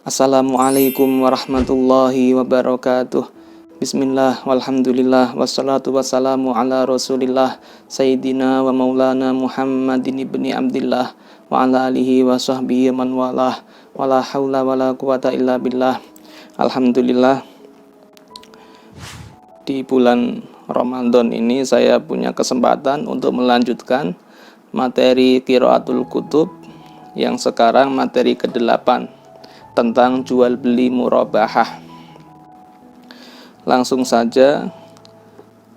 Assalamualaikum warahmatullahi wabarakatuh. Bismillah, walhamdulillah, wassalatu wassalamu ala rasulillah Sayyidina wa maulana Muhammadin ibni Abdillah wa ala alihi wa sahbihi man walah wa la hawla wa la quwata illa billah. Alhamdulillah, di bulan Ramadan ini saya punya kesempatan untuk melanjutkan materi Qiraatul Kutub yang sekarang materi ke-8 tentang jual beli murabahah. Langsung saja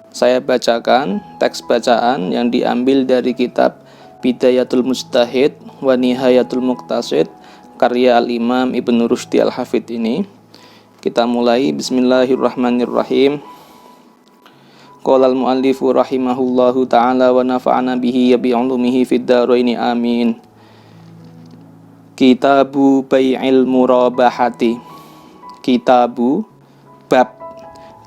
saya bacakan teks bacaan yang diambil dari kitab Bidayatul Mujtahid wa Nihayatul Muqtasid karya Al-Imam Ibnu Rushdi Al-Hafidh ini. Kita mulai. Bismillahirrahmanirrahim. Qala al-muallifu rahimahullahu ta'ala wa nafa'ana bihi ya bi'ulumihi fid dharaini amin. Kitabu Bai'il Murabahati. Kitabu, bab.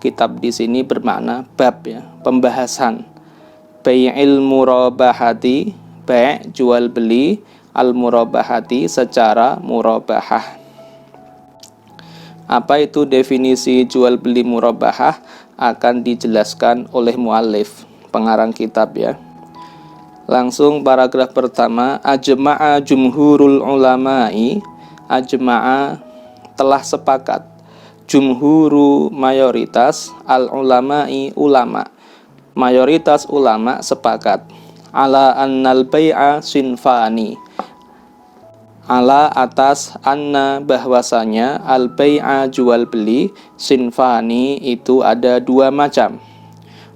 Kitab di sini bermakna bab, ya, pembahasan. Bai'il Murabahati, bai' jual beli, al-murabahati secara murabahah. Apa itu definisi jual beli murabahah akan dijelaskan oleh muallif, pengarang kitab, ya. Langsung paragraf pertama, ajma'a jumhurul ulama'i. Ajma'a telah sepakat, jumhuru mayoritas, al ulama'i ulama, mayoritas ulama sepakat, ala annal bai'a sinfani, ala atas anna bahwasanya al bai'a jual beli, sinfani itu ada dua macam.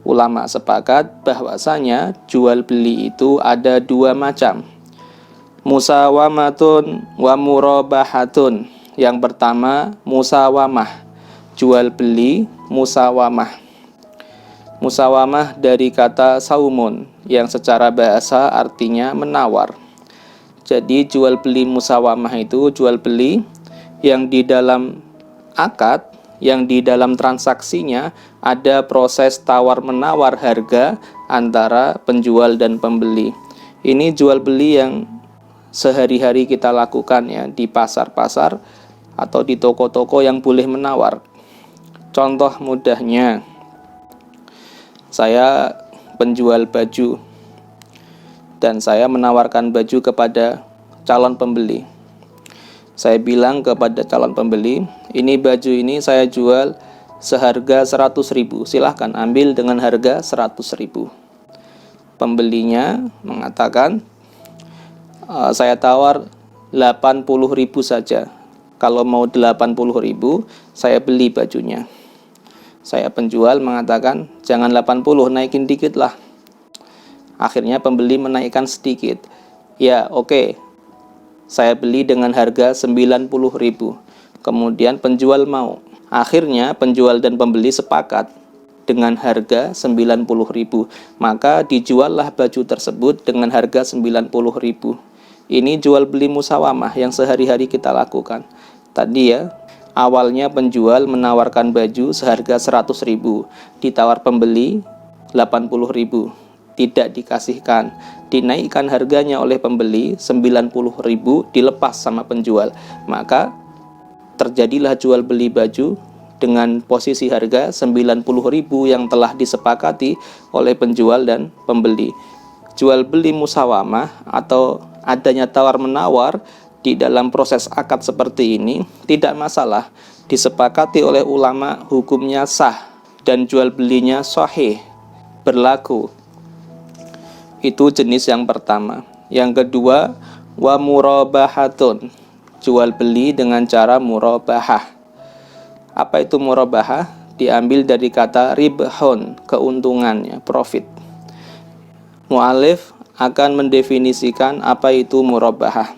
Ulama sepakat bahwasanya jual beli itu ada dua macam. Musawamatun wa murabahatun. Yang pertama musawamah, jual beli musawamah. Musawamah dari kata saumun yang secara bahasa artinya menawar. Jadi jual beli musawamah itu jual beli yang di dalam akad, yang di dalam transaksinya ada proses tawar-menawar harga antara penjual dan pembeli. Ini jual beli yang sehari-hari kita lakukan, ya, di pasar-pasar atau di toko-toko yang boleh menawar. Contoh mudahnya, saya penjual baju dan saya menawarkan baju kepada calon pembeli. Saya bilang kepada calon pembeli, ini baju ini saya jual seharga 100.000, silahkan ambil dengan harga 100.000. Pembelinya mengatakan, saya tawar 80.000 saja. Kalau mau 80.000, saya beli bajunya. Saya penjual mengatakan, jangan 80, naikin dikit lah. Akhirnya pembeli menaikkan sedikit. Ya, oke. Saya beli dengan harga 90.000. Kemudian penjual mau. Akhirnya penjual dan pembeli sepakat dengan harga 90.000. Maka dijuallah baju tersebut dengan harga 90.000. Ini jual beli musawamah yang sehari-hari kita lakukan. Tadi, ya, awalnya penjual menawarkan baju seharga 100.000, ditawar pembeli 80.000. Tidak dikasihkan, dinaikkan harganya oleh pembeli 90.000, dilepas sama penjual. Maka terjadilah jual beli baju dengan posisi harga 90.000 yang telah disepakati oleh penjual dan pembeli. Jual beli musawamah atau adanya tawar-menawar di dalam proses akad seperti ini tidak masalah, disepakati oleh ulama, hukumnya sah dan jual belinya sahih, berlaku. Itu jenis yang pertama. Yang kedua, wa murabahatun, jual beli dengan cara murabahah. Apa itu murabahah? Diambil dari kata ribhun, keuntungannya, profit. Mu'alif akan mendefinisikan apa itu murabahah.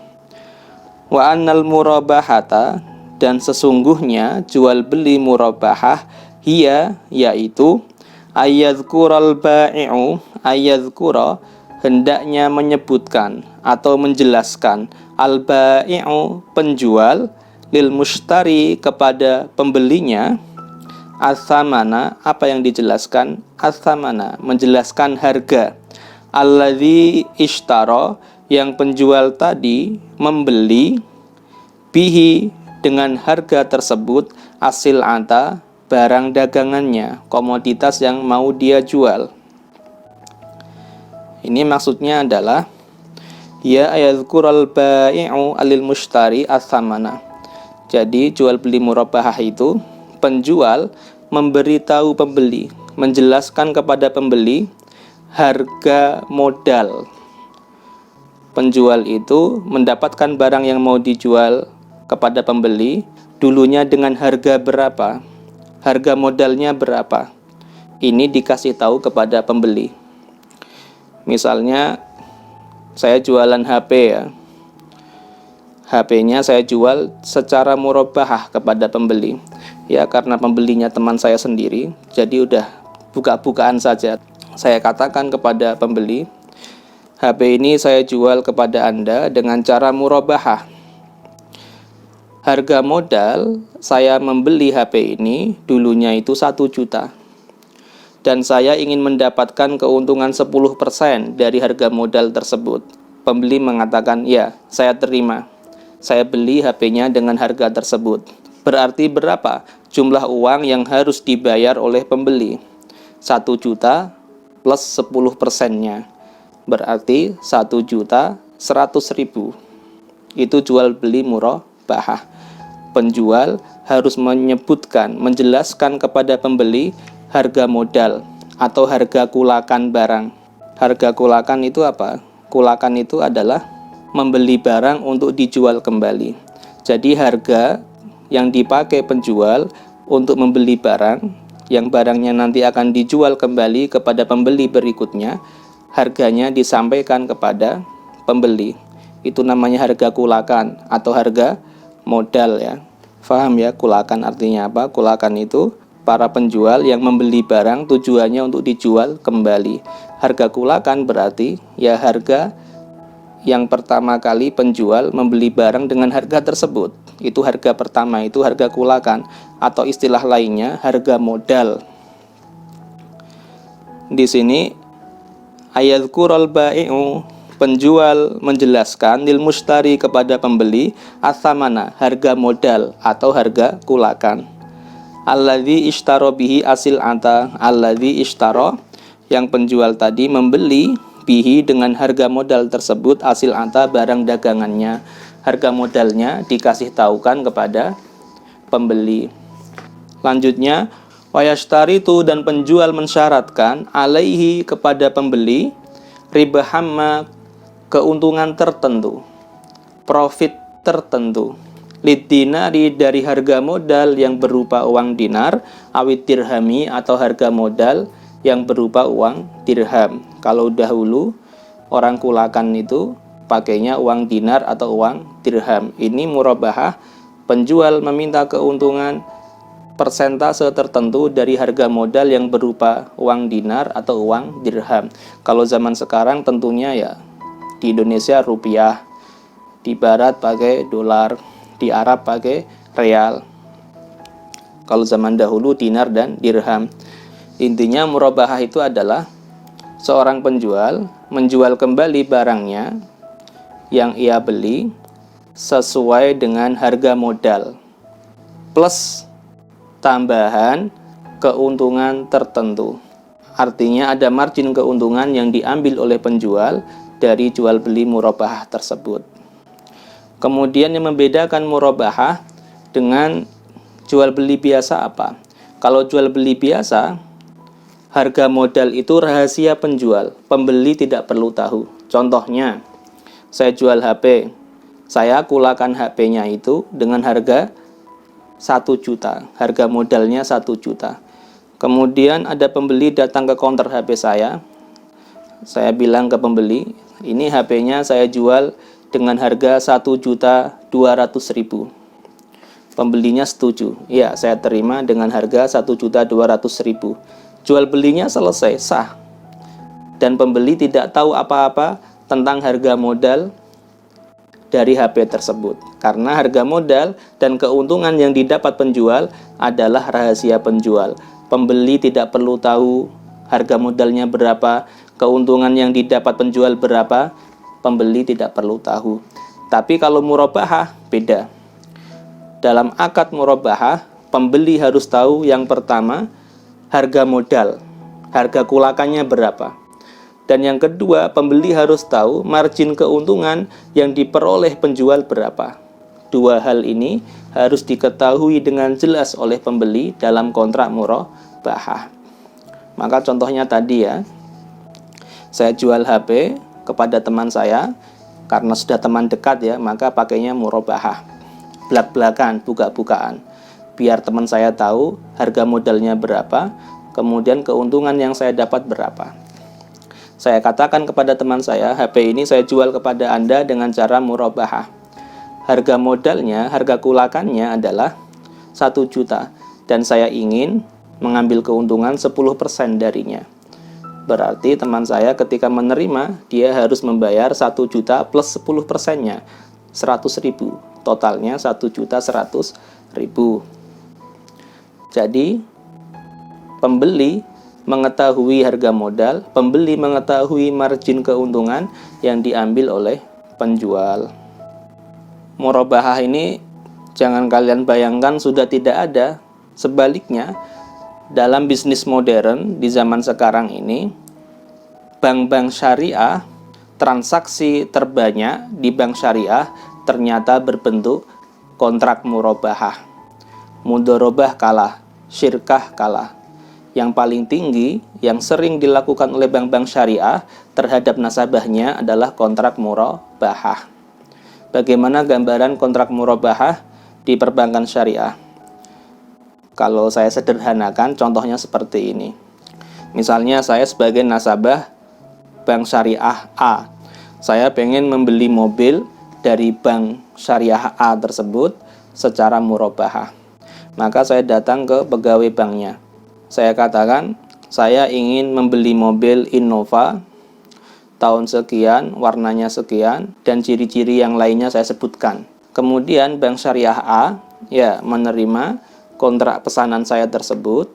Wa annal murabahata, dan sesungguhnya jual beli murabahah, hiya, yaitu ayyadhkural ba'i'u, ayyadhkura, hendaknya menyebutkan atau menjelaskan, al-ba'i'u, penjual, lil mushtari, kepada pembelinya, as-samana, apa yang dijelaskan, as-samana, menjelaskan harga, alladzi ishtara, yang penjual tadi membeli, bihi, dengan harga tersebut hasil anta barang dagangannya, komoditas yang mau dia jual. Ini maksudnya adalah ya ayadzkural bai'u alil mushtari as-samana. Jadi jual beli murabahah itu penjual memberitahu pembeli, menjelaskan kepada pembeli harga modal. Penjual itu mendapatkan barang yang mau dijual kepada pembeli dulunya dengan harga berapa, harga modalnya berapa. Ini dikasih tahu kepada pembeli. Misalnya saya jualan HP ya, HP-nya saya jual secara murabahah kepada pembeli. Ya karena pembelinya teman saya sendiri, jadi udah buka-bukaan saja. Saya katakan kepada pembeli, HP ini saya jual kepada Anda dengan cara murabahah. Harga modal saya membeli HP ini dulunya itu 1 juta. Dan saya ingin mendapatkan keuntungan 10% dari harga modal tersebut. Pembeli mengatakan, ya saya terima. Saya beli HP-nya dengan harga tersebut. Berarti berapa jumlah uang yang harus dibayar oleh pembeli? 1 juta plus 10%-nya. Berarti 1.100.000. Itu jual beli murabahah. Penjual harus menyebutkan, menjelaskan kepada pembeli harga modal atau harga kulakan barang. Harga kulakan itu apa? Kulakan itu adalah membeli barang untuk dijual kembali. Jadi harga yang dipakai penjual untuk membeli barang, yang barangnya nanti akan dijual kembali kepada pembeli berikutnya, harganya disampaikan kepada pembeli. Itu namanya harga kulakan atau harga modal ya. Faham ya kulakan artinya apa? Kulakan itu para penjual yang membeli barang tujuannya untuk dijual kembali. Harga kulakan berarti ya harga yang pertama kali penjual membeli barang dengan harga tersebut. Itu harga pertama, itu harga kulakan atau istilah lainnya harga modal. Di sini ayadzkurul bai'u, penjual menjelaskan lil mushtari kepada pembeli as-samana, harga modal atau harga kulakan. Alladzi ishtara bihi asil anta, alladzi ishtara, yang penjual tadi membeli bihi dengan harga modal tersebut hasil anta barang dagangannya. Harga modalnya dikasih tahukan kepada pembeli. Lanjutnya wayashtaritu, dan penjual mensyaratkan alaihi kepada pembeli ribahamma, keuntungan tertentu, profit tertentu, lidinari, dari harga modal yang berupa uang dinar, awit dirhami, atau harga modal yang berupa uang dirham. Kalau dahulu orang kulakan itu pakainya uang dinar atau uang dirham. Ini murabahah, penjual meminta keuntungan persentase tertentu dari harga modal yang berupa uang dinar atau uang dirham. Kalau zaman sekarang tentunya ya di Indonesia rupiah, di barat pakai dolar, di Arab pakai real. Kalau zaman dahulu dinar dan dirham. Intinya murabahah itu adalah seorang penjual menjual kembali barangnya yang ia beli sesuai dengan harga modal plus tambahan keuntungan tertentu. Artinya ada margin keuntungan yang diambil oleh penjual dari jual beli murabahah tersebut. Kemudian yang membedakan murabahah dengan jual beli biasa apa? Kalau jual beli biasa, harga modal itu rahasia penjual, pembeli tidak perlu tahu. Contohnya, saya jual HP, saya kulakan HP-nya itu dengan harga 1 juta, harga modalnya 1 juta. Kemudian ada pembeli datang ke counter HP saya bilang ke pembeli, ini HP-nya saya jual dengan harga 1.200.000. Pembelinya setuju, ya saya terima dengan harga 1.200.000. Jual belinya selesai, sah. Dan pembeli tidak tahu apa-apa tentang harga modal dari HP tersebut. Karena harga modal dan keuntungan yang didapat penjual adalah rahasia penjual. Pembeli tidak perlu tahu harga modalnya berapa, keuntungan yang didapat penjual berapa, pembeli tidak perlu tahu. Tapi kalau murabahah beda. Dalam akad murabahah, pembeli harus tahu yang pertama harga modal, harga kulakannya berapa. Dan yang kedua, pembeli harus tahu margin keuntungan yang diperoleh penjual berapa. Dua hal ini harus diketahui dengan jelas oleh pembeli dalam kontrak murabahah. Maka contohnya tadi ya, saya jual HP kepada teman saya, karena sudah teman dekat ya, maka pakainya murabahah. Belak-belakan, buka-bukaan, biar teman saya tahu harga modalnya berapa, kemudian keuntungan yang saya dapat berapa. Saya katakan kepada teman saya, HP ini saya jual kepada Anda dengan cara murabahah. Harga modalnya, harga kulakannya adalah 1 juta, dan saya ingin mengambil keuntungan 10% darinya. Berarti teman saya ketika menerima, dia harus membayar 1 juta plus 10%-nya, 100.000. Totalnya 1.100.000. Jadi pembeli mengetahui harga modal, pembeli mengetahui margin keuntungan yang diambil oleh penjual. Murabahah ini jangan kalian bayangkan sudah tidak ada. Sebaliknya, dalam bisnis modern di zaman sekarang ini, bank-bank syariah, transaksi terbanyak di bank syariah ternyata berbentuk kontrak murabahah. Mudharabah kalah, syirkah kalah. Yang paling tinggi yang sering dilakukan oleh bank-bank syariah terhadap nasabahnya adalah kontrak murabahah. Bagaimana gambaran kontrak murabahah di perbankan syariah? Kalau saya sederhanakan, contohnya seperti ini. Misalnya saya sebagai nasabah bank syariah A, saya pengen membeli mobil dari bank syariah A tersebut secara murabahah. Maka saya datang ke pegawai banknya. Saya katakan, saya ingin membeli mobil Innova tahun sekian, warnanya sekian, dan ciri-ciri yang lainnya saya sebutkan. Kemudian bank syariah A ya menerima kontrak pesanan saya tersebut,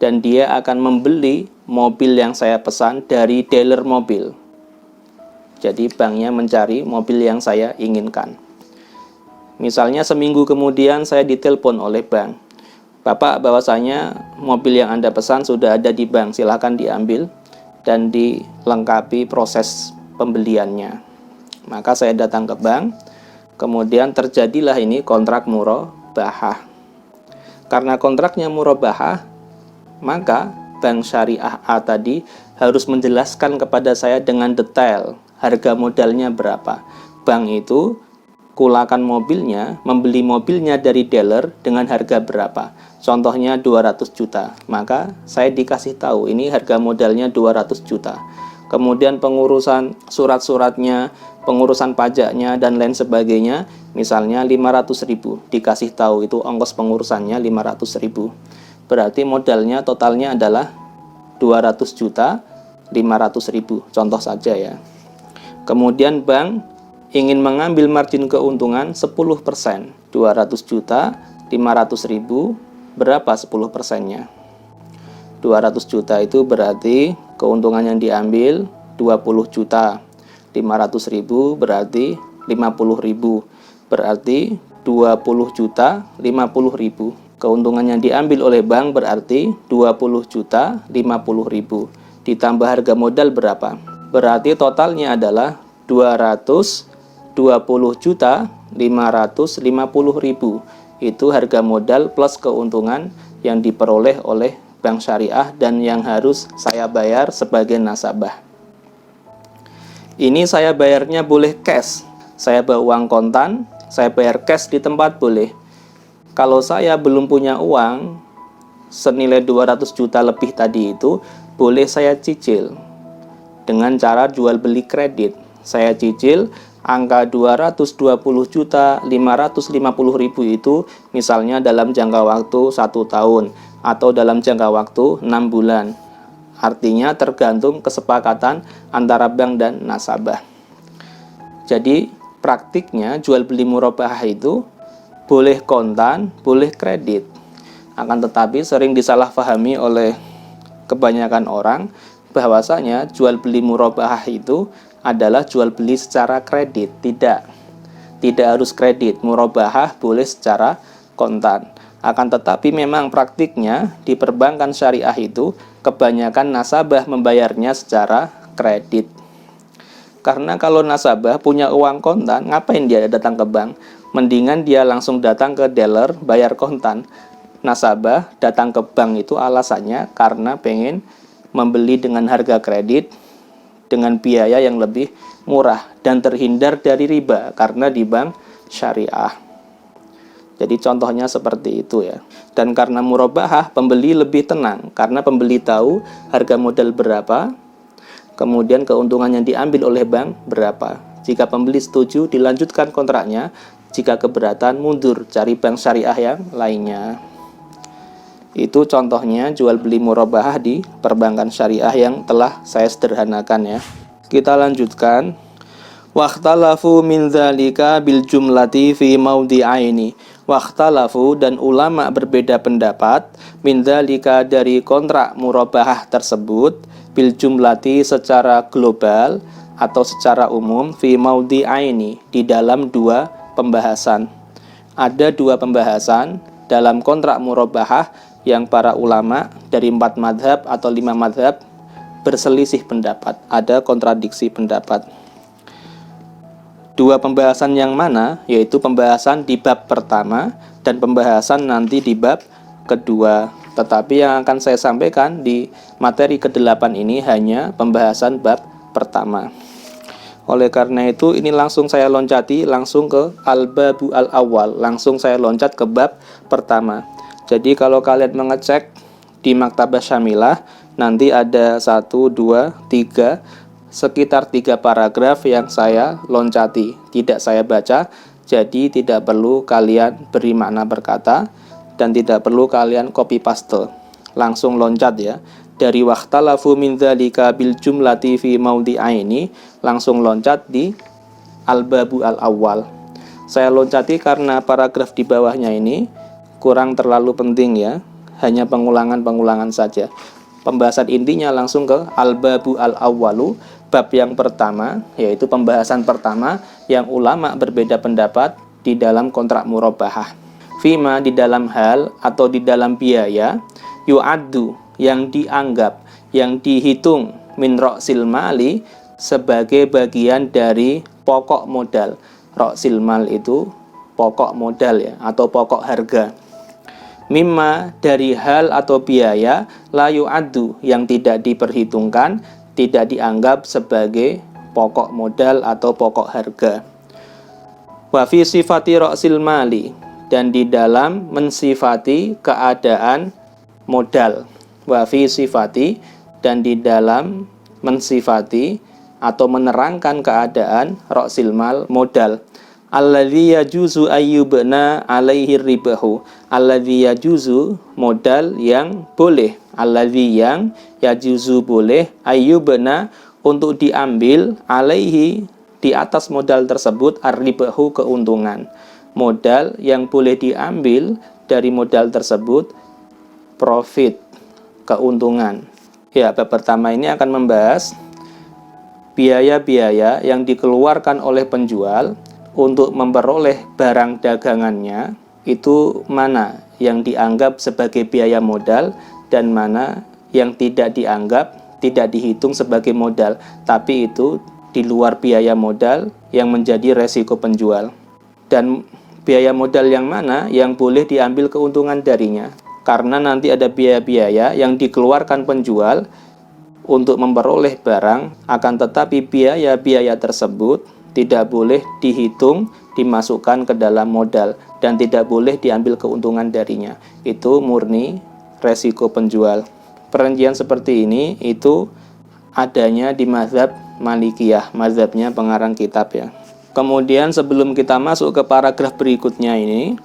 dan dia akan membeli mobil yang saya pesan dari dealer mobil. Jadi banknya mencari mobil yang saya inginkan. Misalnya seminggu kemudian saya ditelepon oleh bank. Bapak, bahwasanya mobil yang Anda pesan sudah ada di bank, silahkan diambil dan dilengkapi proses pembeliannya. Maka saya datang ke bank, kemudian terjadilah ini kontrak murabahah. Karena kontraknya murabahah, maka bank syariah A tadi harus menjelaskan kepada saya dengan detail harga modalnya berapa. Bank itu kulakan mobilnya, membeli mobilnya dari dealer dengan harga berapa. Contohnya 200 juta. Maka saya dikasih tahu ini harga modalnya 200 juta. Kemudian pengurusan surat-suratnya, pengurusan pajaknya dan lain sebagainya, misalnya 500.000. Dikasih tahu itu ongkos pengurusannya 500.000. Berarti modalnya totalnya adalah 200 juta 500.000. Contoh saja ya. Kemudian bank ingin mengambil margin keuntungan 10%. 200 juta 500.000, berapa 10%-nya? 200 juta itu berarti keuntungan yang diambil 20 juta. 500.000 berarti 50.000. Berarti 20 juta 50.000. Keuntungan yang diambil oleh bank berarti 20 juta 50.000. Ditambah harga modal berapa? Berarti totalnya adalah 220 juta 550.000. Itu harga modal plus keuntungan yang diperoleh oleh bank syariah dan yang harus saya bayar sebagai nasabah. Ini saya bayarnya boleh cash. Saya bawa uang kontan, saya bayar cash di tempat boleh. Kalau saya belum punya uang senilai 200 juta lebih tadi itu, boleh saya cicil dengan cara jual beli kredit. Saya cicil angka 220 juta 550.000 itu misalnya dalam jangka waktu 1 tahun atau dalam jangka waktu 6 bulan. Artinya tergantung kesepakatan antara bank dan nasabah. Jadi praktiknya jual beli murabahah itu boleh kontan, boleh kredit. Akan tetapi sering disalahpahami oleh kebanyakan orang bahwasanya jual beli murabahah itu adalah jual beli secara kredit. Tidak. tidak harus kredit. Murabahah boleh secara kontan. Akan tetapi memang praktiknya di perbankan syariah itu kebanyakan nasabah membayarnya secara kredit. Karena kalau nasabah punya uang kontan, ngapain dia datang ke bank? Mendingan dia langsung datang ke dealer bayar kontan. Nasabah datang ke bank itu alasannya karena pengen membeli dengan harga kredit dengan biaya yang lebih murah dan terhindar dari riba karena di bank syariah. Jadi contohnya seperti itu ya. Dan karena murabahah, pembeli lebih tenang karena pembeli tahu harga modal berapa, kemudian keuntungan yang diambil oleh bank berapa. Jika pembeli setuju, dilanjutkan kontraknya. Jika keberatan, mundur cari bank syariah yang lainnya. Itu contohnya jual beli murabahah di perbankan syariah yang telah saya sederhanakan ya. Kita lanjutkan. Wakhtalafu min dzalika bil jumlati fi maudhi'aini. Wakhtalafu, dan ulama berbeda pendapat min dzalika, dari kontrak murabahah tersebut, bil jumlati secara global atau secara umum, fi maudhi'aini, di dalam dua pembahasan. Ada dua pembahasan dalam kontrak murabahah yang para ulama dari 4 madhab atau 5 madhab berselisih pendapat, ada kontradiksi pendapat. Dua pembahasan yang mana? Yaitu pembahasan di bab pertama dan pembahasan nanti di bab kedua. Tetapi yang akan saya sampaikan di materi ke-8 ini hanya pembahasan bab pertama. Oleh karena itu ini langsung saya loncati langsung ke al-babu al-awwal, langsung saya loncat ke bab pertama. Jadi kalau kalian mengecek di Maktabah Syamilah, nanti ada 1, 2, 3, sekitar 3 paragraf yang saya loncati, tidak saya baca. Jadi tidak perlu kalian beri makna berkata dan tidak perlu kalian copy paste, langsung loncat ya. Dari wakhtalafu min dzalika bil jumlati fi maudhi'aini, langsung loncat di al-babu al-awwal. Saya loncati karena paragraf di bawahnya ini kurang terlalu penting ya, hanya pengulangan-pengulangan saja. Pembahasan intinya langsung ke al-babu al-awwalu, bab yang pertama, yaitu pembahasan pertama yang ulama berbeda pendapat di dalam kontrak murabahah. Fima, di dalam hal atau di dalam biaya, yu'addu, yang dianggap, yang dihitung, min ra'sil mali, sebagai bagian dari pokok modal. Ra'sil mal itu pokok modal ya, atau pokok harga. Mimma, dari hal atau biaya, la yu'addu, yang tidak diperhitungkan, tidak dianggap sebagai pokok modal atau pokok harga. Wa fi sifati ra'sil mali, dan di dalam mensifati keadaan modal. Wa fi sifati, dan di dalam mensifati atau menerangkan keadaan ra'sil mal, modal. Alladzi yajuzu ayyubna alaihi ribahu, alladzi yajuzu, modal yang boleh, alladzi yang yajuzu boleh, ayyubna untuk diambil, alaihi di atas modal tersebut, ar-ribahu keuntungan. Modal yang boleh diambil dari modal tersebut, profit, keuntungan. Ya, bab pertama ini akan membahas biaya-biaya yang dikeluarkan oleh penjual untuk memperoleh barang dagangannya, itu mana yang dianggap sebagai biaya modal dan mana yang tidak dianggap, tidak dihitung sebagai modal, tapi itu di luar biaya modal yang menjadi resiko penjual. Dan biaya modal yang mana yang boleh diambil keuntungan darinya, karena nanti ada biaya-biaya yang dikeluarkan penjual untuk memperoleh barang, akan tetapi biaya-biaya tersebut tidak boleh dihitung, dimasukkan ke dalam modal, dan tidak boleh diambil keuntungan darinya. Itu murni resiko penjual. Perincian seperti ini itu adanya di mazhab Malikiyah, mazhabnya pengarang kitab ya. Kemudian sebelum kita masuk ke paragraf berikutnya ini,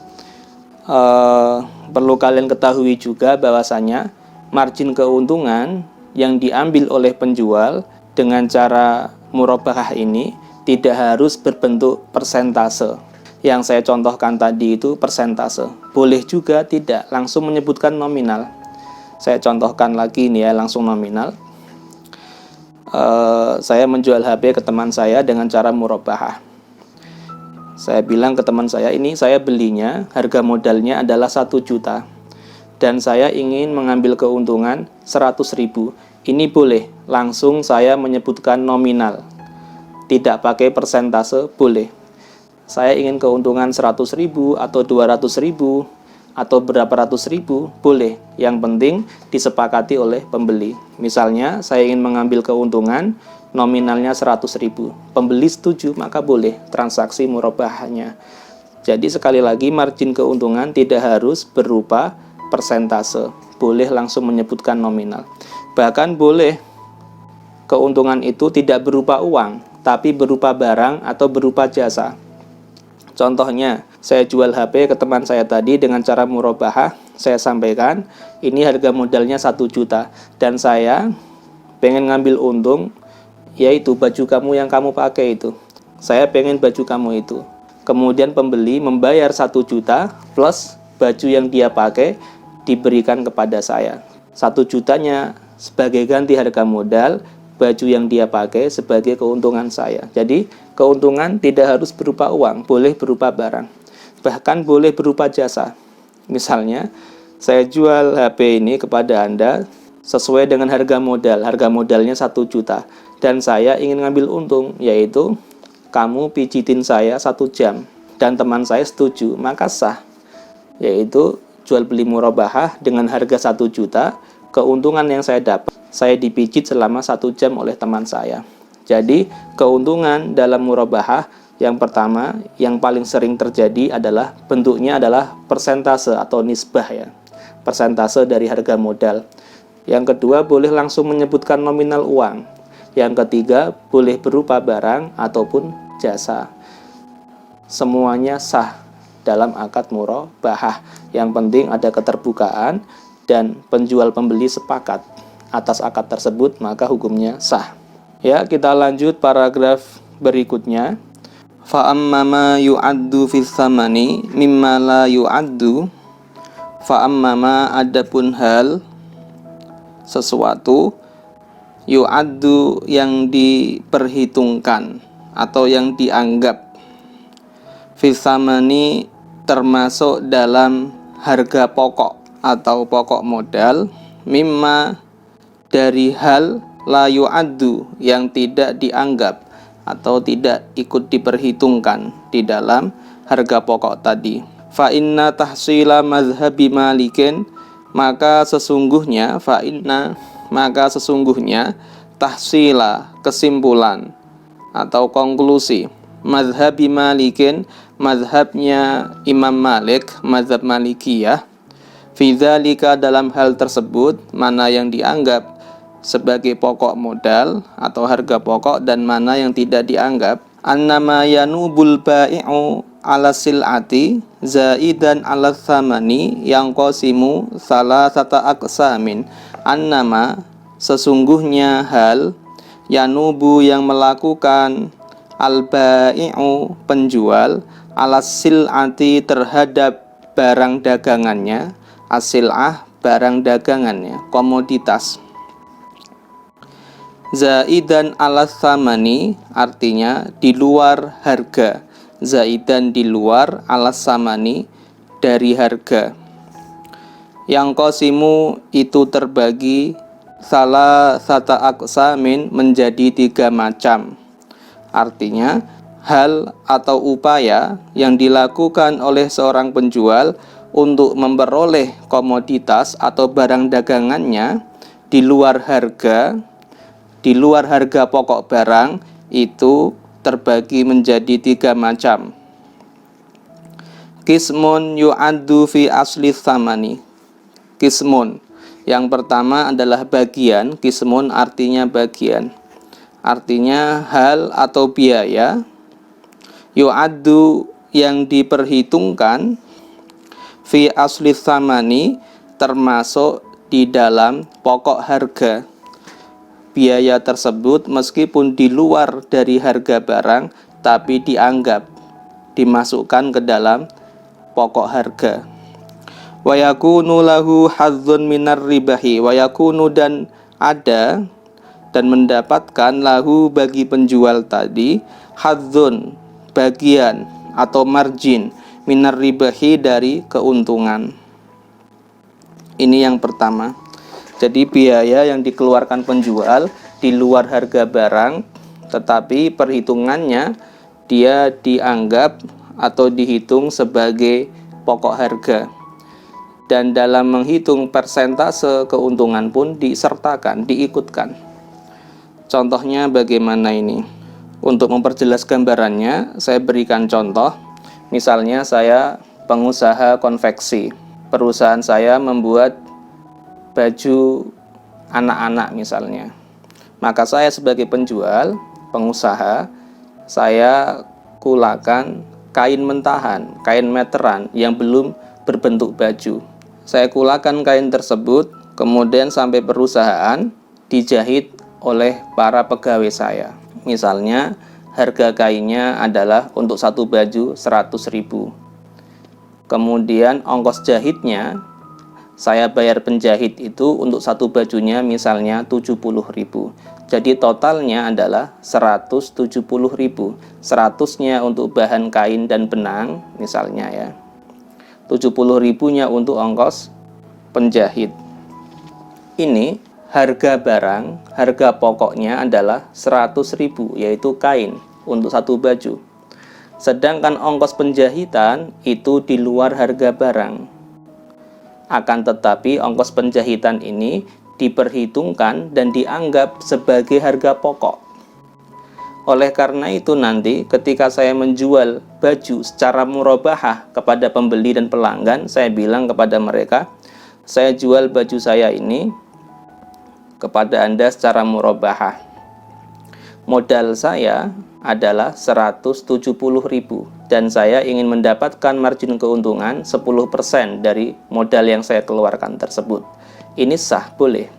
perlu kalian ketahui juga bahwasanya margin keuntungan yang diambil oleh penjual dengan cara murabahah ini tidak harus berbentuk persentase. Yang saya contohkan tadi itu persentase. Boleh juga tidak, langsung menyebutkan nominal. Saya contohkan lagi ini ya, langsung nominal. Saya menjual HP ke teman saya dengan cara murabahah. Saya bilang ke teman saya, ini saya belinya, harga modalnya adalah 1 juta. Dan saya ingin mengambil keuntungan 100.000. Ini boleh, langsung saya menyebutkan nominal. Tidak pakai persentase, boleh. Saya ingin keuntungan 100.000 atau 200.000 atau berapa ratus ribu, boleh. Yang penting disepakati oleh pembeli. Misalnya, saya ingin mengambil keuntungan nominalnya 100.000. Pembeli setuju, maka boleh transaksi murabahahnya. Jadi sekali lagi, margin keuntungan tidak harus berupa persentase. Boleh langsung menyebutkan nominal. Bahkan boleh keuntungan itu tidak berupa uang, tapi berupa barang atau berupa jasa. Contohnya, saya jual HP ke teman saya tadi dengan cara murabahah. Saya sampaikan, ini harga modalnya 1 juta. Dan saya pengen ngambil untung, yaitu baju kamu yang kamu pakai itu. Saya pengen baju kamu itu. Kemudian pembeli membayar 1 juta plus baju yang dia pakai diberikan kepada saya. 1 jutanya sebagai ganti harga modal, baju yang dia pakai sebagai keuntungan saya. Jadi keuntungan tidak harus berupa uang, boleh berupa barang. Bahkan boleh berupa jasa. Misalnya, saya jual HP ini kepada Anda sesuai dengan harga modal. Harga modalnya 1 juta. Dan saya ingin ngambil untung, yaitu kamu pijitin saya 1 jam. Dan teman saya setuju, maka sah. Yaitu jual beli murabahah dengan harga 1 juta, keuntungan yang saya dapat, saya dipijit selama 1 jam oleh teman saya. Jadi, keuntungan dalam murabahah yang pertama, yang paling sering terjadi adalah bentuknya adalah persentase atau nisbah ya. Persentase dari harga modal. Yang kedua, boleh langsung menyebutkan nominal uang. Yang ketiga, boleh berupa barang ataupun jasa. Semuanya sah dalam akad murabahah. Yang penting ada keterbukaan dan penjual pembeli sepakat atas akad tersebut, maka hukumnya sah. Ya, kita lanjut paragraf berikutnya. Fa amma ma yu'addu fis tsamani mimma la yu'addu. Fa amma ma adapun hal sesuatu yu'addu yang diperhitungkan atau yang dianggap fis tsamani termasuk dalam harga pokok atau pokok modal, mimma dari hal la yu'addu yang tidak dianggap atau tidak ikut diperhitungkan di dalam harga pokok tadi. Fa inna tahsila mazhabi malikin, maka sesungguhnya tahsila kesimpulan atau konklusi mazhabi malikin, mazhabnya Imam Malik, mazhab Malikiyah, fi dzalika dalam hal tersebut, mana yang dianggap sebagai pokok modal atau harga pokok dan mana yang tidak dianggap, annama yanubul bai'u ala sil'ati zaidan ala thamani yang qasimu salasata aqsamin. Annama sesungguhnya hal yanubu yang melakukan al bai'u penjual ala sil'ati terhadap barang dagangannya, as-sil'ah barang dagangannya, komoditas. Zaidan ala thamani artinya di luar harga. Zaidan di luar ala thamani dari harga. Yang qasimu itu terbagi salah sata aqsamin menjadi 3 macam. Artinya hal atau upaya yang dilakukan oleh seorang penjual untuk memperoleh komoditas atau barang dagangannya di luar harga pokok barang itu terbagi menjadi 3 macam. Qismun yu'addu fi asli tsamani. Qismun, yang pertama adalah bagian. Qismun artinya bagian, artinya hal atau biaya. Yu'addu yang diperhitungkan, fi asli tsamani termasuk di dalam pokok harga. Biaya tersebut meskipun di luar dari harga barang, tapi dianggap dimasukkan ke dalam pokok harga. Wa yakunu lahu hadzun minar ribahi. Wa yakunu dan ada dan mendapatkan lahu bagi penjual tadi hadzun bagian atau margin minar ribahi dari keuntungan. Ini yang pertama. Jadi biaya yang dikeluarkan penjual di luar harga barang, tetapi perhitungannya dia dianggap atau dihitung sebagai pokok harga. Dan dalam menghitung persentase keuntungan pun disertakan, diikutkan. Contohnya bagaimana ini? Untuk memperjelas gambarannya, saya berikan contoh. Misalnya saya pengusaha konveksi. Perusahaan saya membuat baju anak-anak misalnya. Maka saya sebagai penjual, pengusaha, saya kulakan kain mentahan, kain meteran yang belum berbentuk baju. Saya kulakan kain tersebut, kemudian sampai perusahaan dijahit oleh para pegawai saya. Misalnya harga kainnya adalah untuk satu baju 100.000. Kemudian ongkos jahitnya saya bayar penjahit itu untuk satu bajunya misalnya 70.000. Jadi totalnya adalah 170.000. 100-nya untuk bahan kain dan benang misalnya ya. 70.000-nya untuk ongkos penjahit. Ini harga barang, harga pokoknya adalah 100.000, yaitu kain untuk satu baju. Sedangkan ongkos penjahitan itu di luar harga barang. Akan tetapi ongkos penjahitan ini diperhitungkan dan dianggap sebagai harga pokok. Oleh karena itu nanti ketika saya menjual baju secara murabahah kepada pembeli dan pelanggan, saya bilang kepada mereka, saya jual baju saya ini kepada Anda secara murabahah. Modal saya adalah 170.000 dan saya ingin mendapatkan margin keuntungan 10% dari modal yang saya keluarkan tersebut. Ini sah, boleh.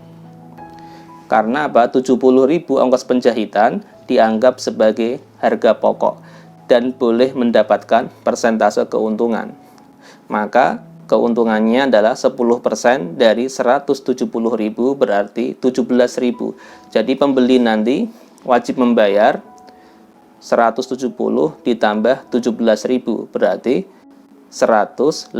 Karena apa? 70.000 ongkos penjahitan dianggap sebagai harga pokok dan boleh mendapatkan persentase keuntungan. Maka keuntungannya adalah 10% dari 170.000 berarti 17.000. Jadi pembeli nanti wajib membayar 170 ditambah 17.000 berarti 187.000.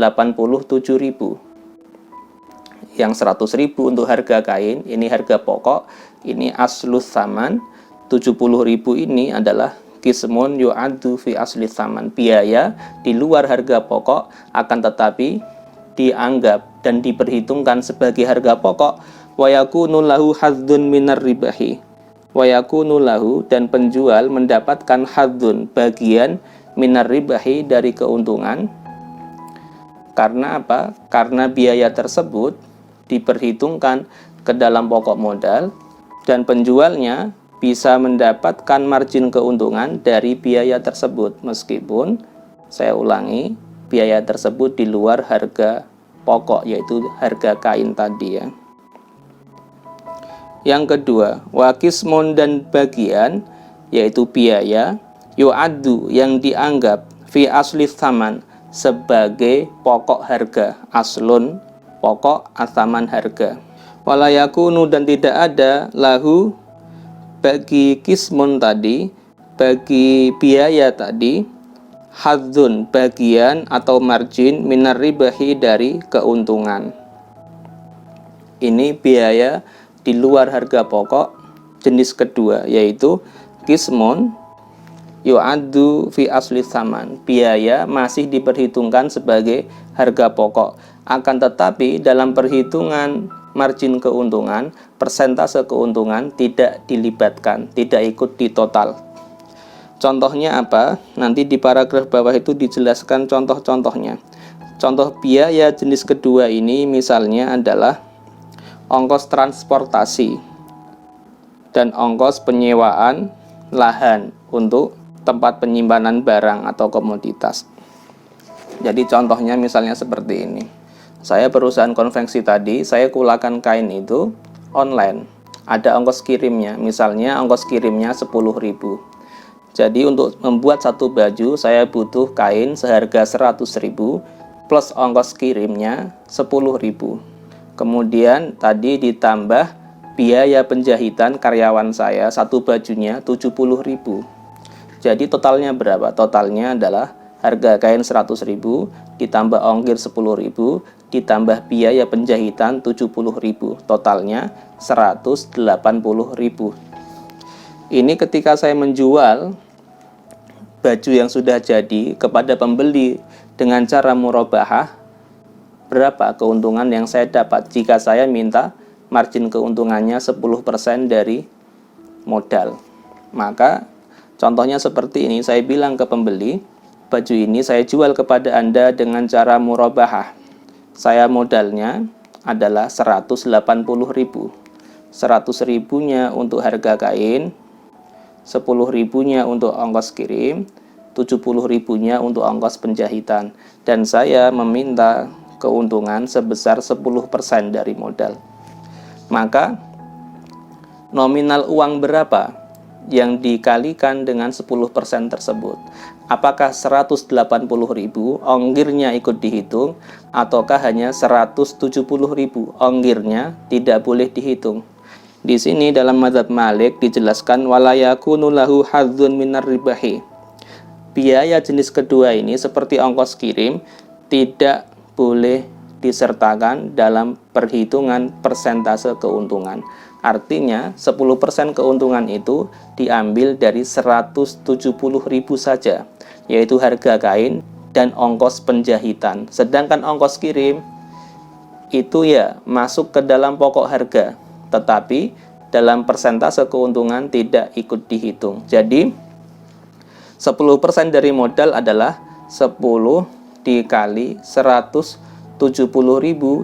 Yang 100.000 untuk harga kain, ini harga pokok, ini aslus saman. 70.000 ini adalah kismun yu'addu fi asli saman, biaya di luar harga pokok akan tetapi dianggap dan diperhitungkan sebagai harga pokok. Wa yakunu lahu hadzun minar ribahi. Wa yakunu lahu, dan penjual mendapatkan hadzun, bagian minar ribahi dari keuntungan. Karena apa? Karena biaya tersebut diperhitungkan ke dalam pokok modal dan penjualnya bisa mendapatkan margin keuntungan dari biaya tersebut, meskipun, saya ulangi, biaya tersebut di luar harga pokok, yaitu harga kain tadi ya. Yang kedua, wakismun, dan bagian, yaitu biaya, yu'addu, yang dianggap fi asli tsaman, sebagai pokok harga, aslun, pokok, atsaman, harga. Walayakunu, dan tidak ada lahu, bagi kismun tadi, bagi biaya tadi, hadzun, bagian atau margin minar ribahi dari keuntungan. Ini biaya di luar harga pokok jenis kedua, yaitu kismun yu'addu fi asli tsaman, biaya masih diperhitungkan sebagai harga pokok, akan tetapi dalam perhitungan margin keuntungan, persentase keuntungan tidak dilibatkan, tidak ikut di total. Contohnya apa? Nanti di paragraf bawah itu dijelaskan contoh-contohnya. Contoh biaya jenis kedua ini misalnya adalah ongkos transportasi dan ongkos penyewaan lahan untuk tempat penyimpanan barang atau komoditas. Jadi contohnya misalnya seperti ini. Saya perusahaan konveksi tadi, saya kulakan kain itu online. Ada ongkos kirimnya, misalnya ongkos kirimnya 10.000. Jadi untuk membuat satu baju saya butuh kain seharga 100.000 plus ongkos kirimnya 10.000. Kemudian tadi ditambah biaya penjahitan karyawan saya, satu bajunya 70.000. Jadi totalnya berapa? Totalnya adalah harga kain 100.000 ditambah ongkir 10.000 ditambah biaya penjahitan 70.000, totalnya 180.000. Ini ketika saya menjual baju yang sudah jadi kepada pembeli dengan cara murabahah, berapa keuntungan yang saya dapat jika saya minta margin keuntungannya 10% dari modal. Maka contohnya seperti ini, saya bilang ke pembeli, baju ini saya jual kepada Anda dengan cara murabahah. Saya modalnya adalah 180.000. 100.000-nya untuk harga kain, 10.000-nya untuk ongkos kirim, 70.000-nya untuk ongkos penjahitan, dan saya meminta keuntungan sebesar 10% dari modal. Maka nominal uang berapa yang dikalikan dengan 10% tersebut? Apakah 180.000 ongkirnya ikut dihitung, ataukah hanya 170.000 ongkirnya tidak boleh dihitung? Di sini dalam mazhab Malik dijelaskan wala yakunu lahu hadzun minar ribahi. Biaya jenis kedua ini seperti ongkos kirim tidak boleh disertakan dalam perhitungan persentase keuntungan. Artinya 10% keuntungan itu diambil dari 170.000 saja, yaitu harga kain dan ongkos penjahitan. Sedangkan ongkos kirim itu ya masuk ke dalam pokok harga, tetapi dalam persentase keuntungan tidak ikut dihitung. Jadi 10% dari modal adalah 10 dikali 170.000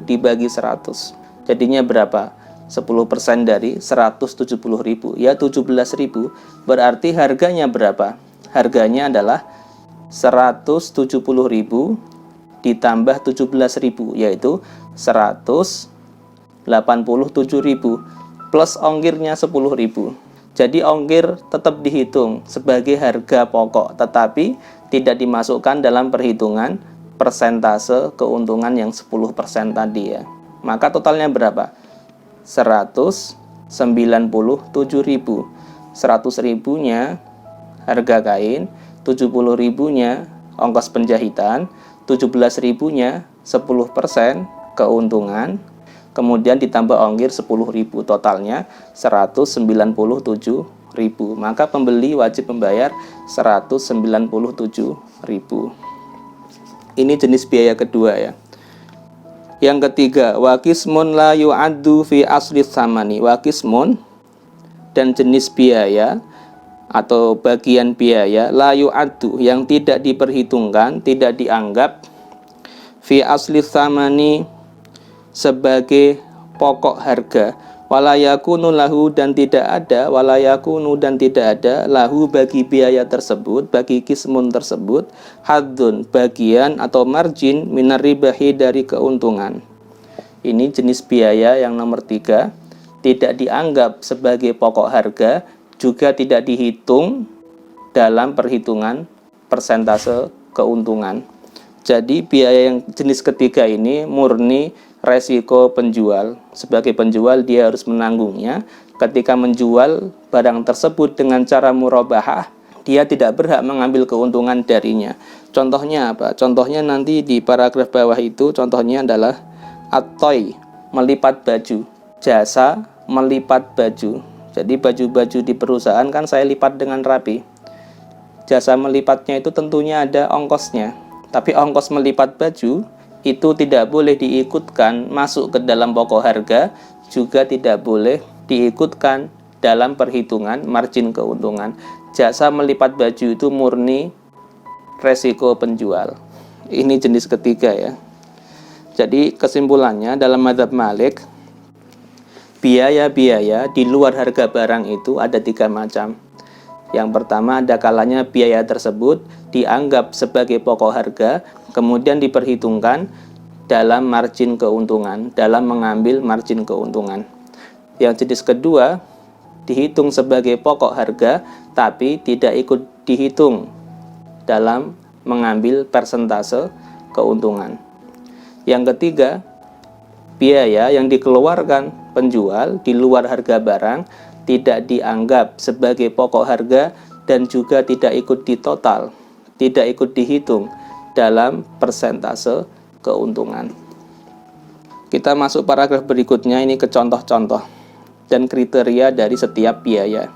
dibagi 100. Jadinya berapa? 10% dari 170.000, ya 17.000. Berarti harganya berapa? Harganya adalah 170.000 ditambah 17.000, yaitu 187.000 plus ongkirnya 10.000. Jadi ongkir tetap dihitung sebagai harga pokok, tetapi tidak dimasukkan dalam perhitungan persentase keuntungan yang 10% tadi ya. Maka totalnya berapa? 197.000. 100.000-nya harga kain, 70.000-nya ongkos penjahitan, 17.000-nya 10% keuntungan, kemudian ditambah ongkir 10.000, totalnya 197.000. Maka pembeli wajib membayar 197.000. Ini jenis biaya kedua ya. Yang ketiga, wakismun la yu'addu fi asli tsamani. Wakismun dan jenis biaya atau bagian biaya la yu'addu yang tidak diperhitungkan, tidak dianggap fi asli tsamani sebagai pokok harga, walayakunu lahu dan tidak ada, walayakunu dan tidak ada lahu bagi biaya tersebut, bagi kismun tersebut, haddun bagian atau margin minar ribahi dari keuntungan. Ini jenis biaya yang nomor 3, tidak dianggap sebagai pokok harga, juga tidak dihitung dalam perhitungan persentase keuntungan. Jadi biaya yang jenis ketiga ini murni resiko penjual. Sebagai penjual dia harus menanggungnya. Ketika menjual barang tersebut dengan cara murabahah, dia tidak berhak mengambil keuntungan darinya. Contohnya apa? Contohnya nanti di paragraf bawah itu, contohnya adalah at-toy, melipat baju, jasa melipat baju. Jadi baju-baju di perusahaan kan saya lipat dengan rapi. Jasa melipatnya itu tentunya ada ongkosnya. Tapi ongkos melipat baju itu tidak boleh diikutkan masuk ke dalam pokok harga, juga tidak boleh diikutkan dalam perhitungan margin keuntungan. Jasa melipat baju itu murni resiko penjual. Ini jenis ketiga ya. Jadi kesimpulannya dalam mazhab Malik, biaya-biaya di luar harga barang itu ada 3 macam. Yang pertama, ada kalanya biaya tersebut dianggap sebagai pokok harga, kemudian diperhitungkan dalam margin keuntungan, dalam mengambil margin keuntungan. Yang jenis kedua, dihitung sebagai pokok harga, tapi tidak ikut dihitung dalam mengambil persentase keuntungan. Yang ketiga, biaya yang dikeluarkan penjual di luar harga barang tidak dianggap sebagai pokok harga dan juga tidak ikut ditotal tidak ikut dihitung dalam persentase keuntungan. Kita masuk paragraf berikutnya, ini ke contoh-contoh dan kriteria dari setiap biaya.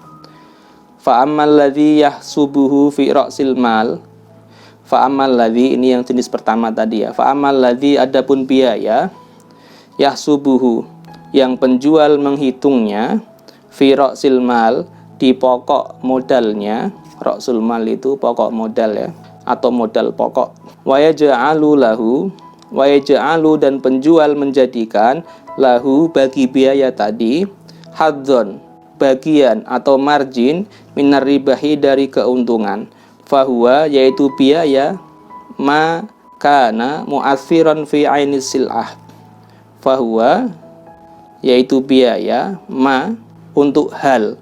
Fa'ammal ladzi yahsubuhu fi ra'sil mal. Fa'ammal ladzi, ini yang jenis pertama tadi ya. Fa'ammal ladzi, adapun biaya, yahsubuhu, yang penjual menghitungnya, fi ra'sil mal, di pokok modalnya. Ra'sul mal itu pokok modal ya, atau modal pokok. Wa yaj'alu lahu, wa yaj'alu, dan penjual menjadikan, lahu, bagi biaya tadi, hadzon, bagian atau margin, minar ribahi, dari keuntungan. Fahuwa, yaitu biaya, ma kana mu'athiran fi ainis sil'ah. Fahuwa, yaitu biaya, ma, untuk hal,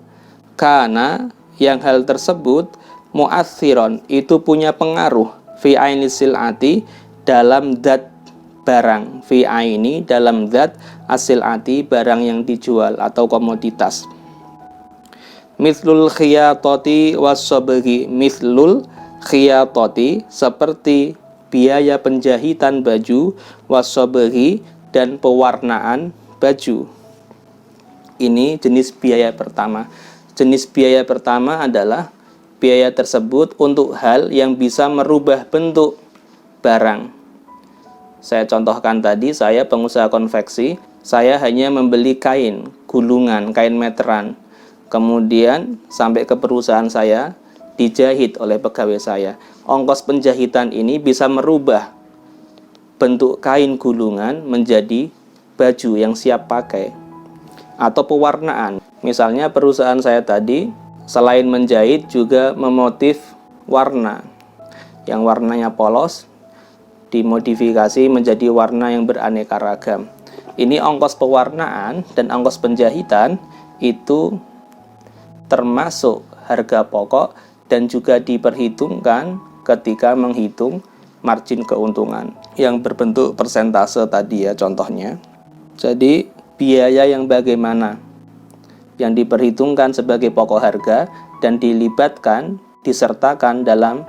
kana, yang hal tersebut, mu'athiron, itu punya pengaruh, fi ainis sil'ati, dalam zat barang, fi aini, dalam zat asilati, barang yang dijual atau komoditas. Mithlul khiyatoti wassobegi, mithlul khiyatoti, seperti biaya penjahitan baju, wassobegi, dan pewarnaan baju. Ini jenis biaya pertama. Jenis biaya pertama adalah biaya tersebut untuk hal yang bisa merubah bentuk barang. Saya contohkan tadi, saya pengusaha konveksi, saya hanya membeli kain gulungan, kain meteran. Kemudian sampai ke perusahaan saya, dijahit oleh pegawai saya. Ongkos penjahitan ini bisa merubah bentuk kain gulungan menjadi baju yang siap pakai. Atau pewarnaan. Misalnya perusahaan saya tadi, selain menjahit juga memotif warna. Yang warnanya polos, dimodifikasi menjadi warna yang beraneka ragam. Ini ongkos pewarnaan dan ongkos penjahitan itu termasuk harga pokok dan juga diperhitungkan ketika menghitung margin keuntungan yang berbentuk persentase tadi ya contohnya. Jadi biaya yang bagaimana yang diperhitungkan sebagai pokok harga dan dilibatkan, disertakan dalam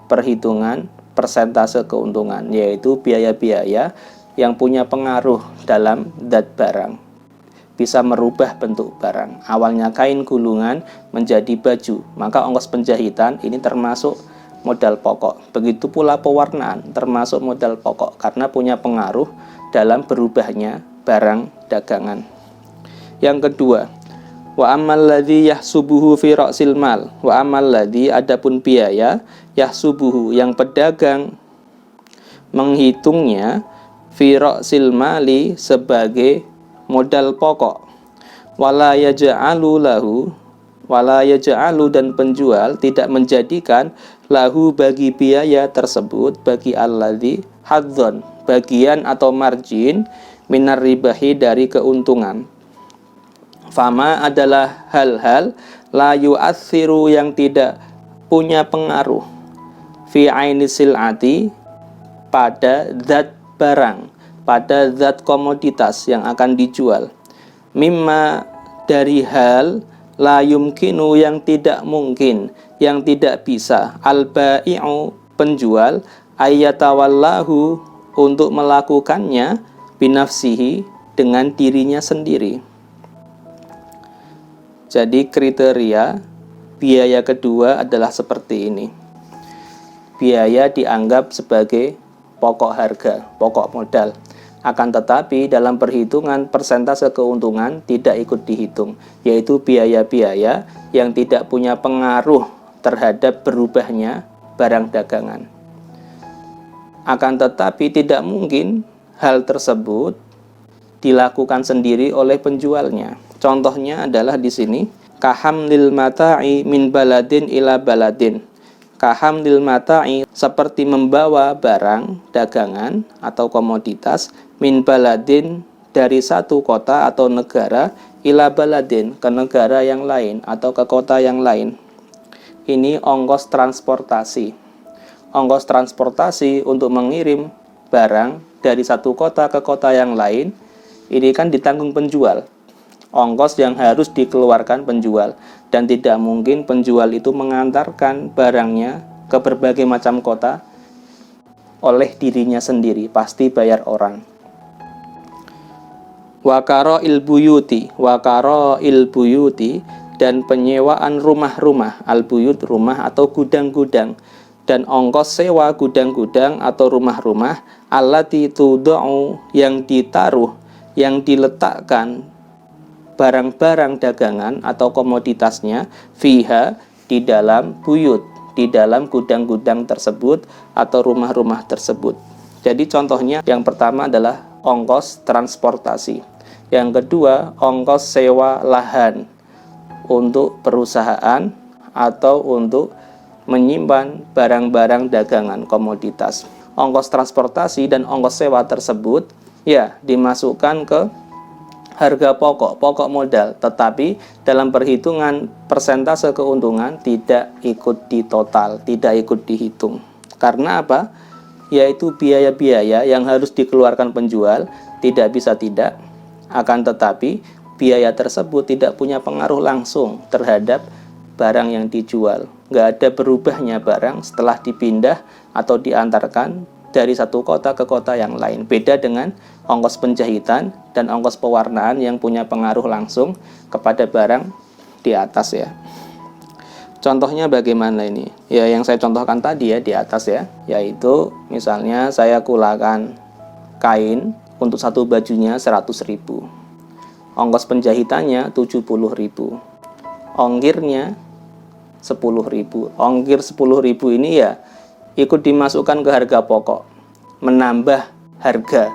perhitungan persentase keuntungan, yaitu biaya-biaya yang punya pengaruh dalam zat barang, bisa merubah bentuk barang. Awalnya kain gulungan menjadi baju, maka ongkos penjahitan ini termasuk modal pokok. Begitu pula pewarnaan termasuk modal pokok karena punya pengaruh dalam berubahnya barang dagangan. Yang kedua, wa ammal ladzi yahsubuhu fi ra'sil mal. Wa ammal ladzi, adapun biaya, yahsubuhu, yang pedagang menghitungnya, fi ra'sil mali, sebagai modal pokok. Wala yaj'alu lahu, wala yaj'alu, dan penjual tidak menjadikan, lahu, bagi biaya tersebut, bagi alladzi, hadzon, bagian atau margin, minar ribahi, dari keuntungan. Fama adalah hal-hal, la yu'athiru, yang tidak punya pengaruh, fi aini sil'ati, pada zat barang, pada zat komoditas yang akan dijual. Mimma, dari hal, la yumkinu, yang tidak mungkin, yang tidak bisa, al-bai'u, penjual, ayyatawallahu, untuk melakukannya, binafsihi, dengan dirinya sendiri. Jadi kriteria biaya kedua adalah seperti ini. Biaya dianggap sebagai pokok harga, pokok modal. Akan tetapi dalam perhitungan persentase keuntungan tidak ikut dihitung, yaitu biaya-biaya yang tidak punya pengaruh terhadap berubahnya barang dagangan. Akan tetapi tidak mungkin hal tersebut dilakukan sendiri oleh penjualnya. Contohnya adalah di sini, kahamlil mata'i min baladin ila baladin. Kahamlil mata'i, seperti membawa barang dagangan atau komoditas, min baladin, dari satu kota atau negara, ila baladin, ke negara yang lain atau ke kota yang lain. Ini ongkos transportasi. Ongkos transportasi untuk mengirim barang dari satu kota ke kota yang lain, ini kan ditanggung penjual. Ongkos yang harus dikeluarkan penjual, dan tidak mungkin penjual itu mengantarkan barangnya ke berbagai macam kota oleh dirinya sendiri, pasti bayar orang. Wakaro ilbuyuti, dan penyewaan rumah-rumah, al-buyut rumah atau gudang-gudang, dan ongkos sewa gudang-gudang atau rumah-rumah, allati tudau, yang ditaruh, yang diletakkan barang-barang dagangan atau komoditasnya, fiha, di dalam buyut, di dalam gudang-gudang tersebut atau rumah-rumah tersebut. Jadi contohnya yang pertama adalah ongkos transportasi. Yang kedua, ongkos sewa lahan untuk perusahaan atau untuk menyimpan barang-barang dagangan komoditas. Ongkos transportasi dan ongkos sewa tersebut ya dimasukkan ke harga pokok modal, tetapi dalam perhitungan persentase keuntungan tidak ikut di total, tidak ikut dihitung. Karena apa? Yaitu biaya-biaya yang harus dikeluarkan penjual tidak bisa tidak, akan tetapi biaya tersebut tidak punya pengaruh langsung terhadap barang yang dijual. Nggak ada berubahnya barang setelah dipindah atau diantarkan dari satu kota ke kota yang lain. Beda dengan ongkos penjahitan dan ongkos pewarnaan yang punya pengaruh langsung kepada barang di atas ya. Contohnya bagaimana ini? Ya yang saya contohkan tadi ya di atas ya, yaitu misalnya saya kulakan kain untuk satu bajunya 100.000. Ongkos penjahitannya 70.000. Ongkirnya 10.000. Ongkir 10.000 ini ya ikut dimasukkan ke harga pokok, menambah harga.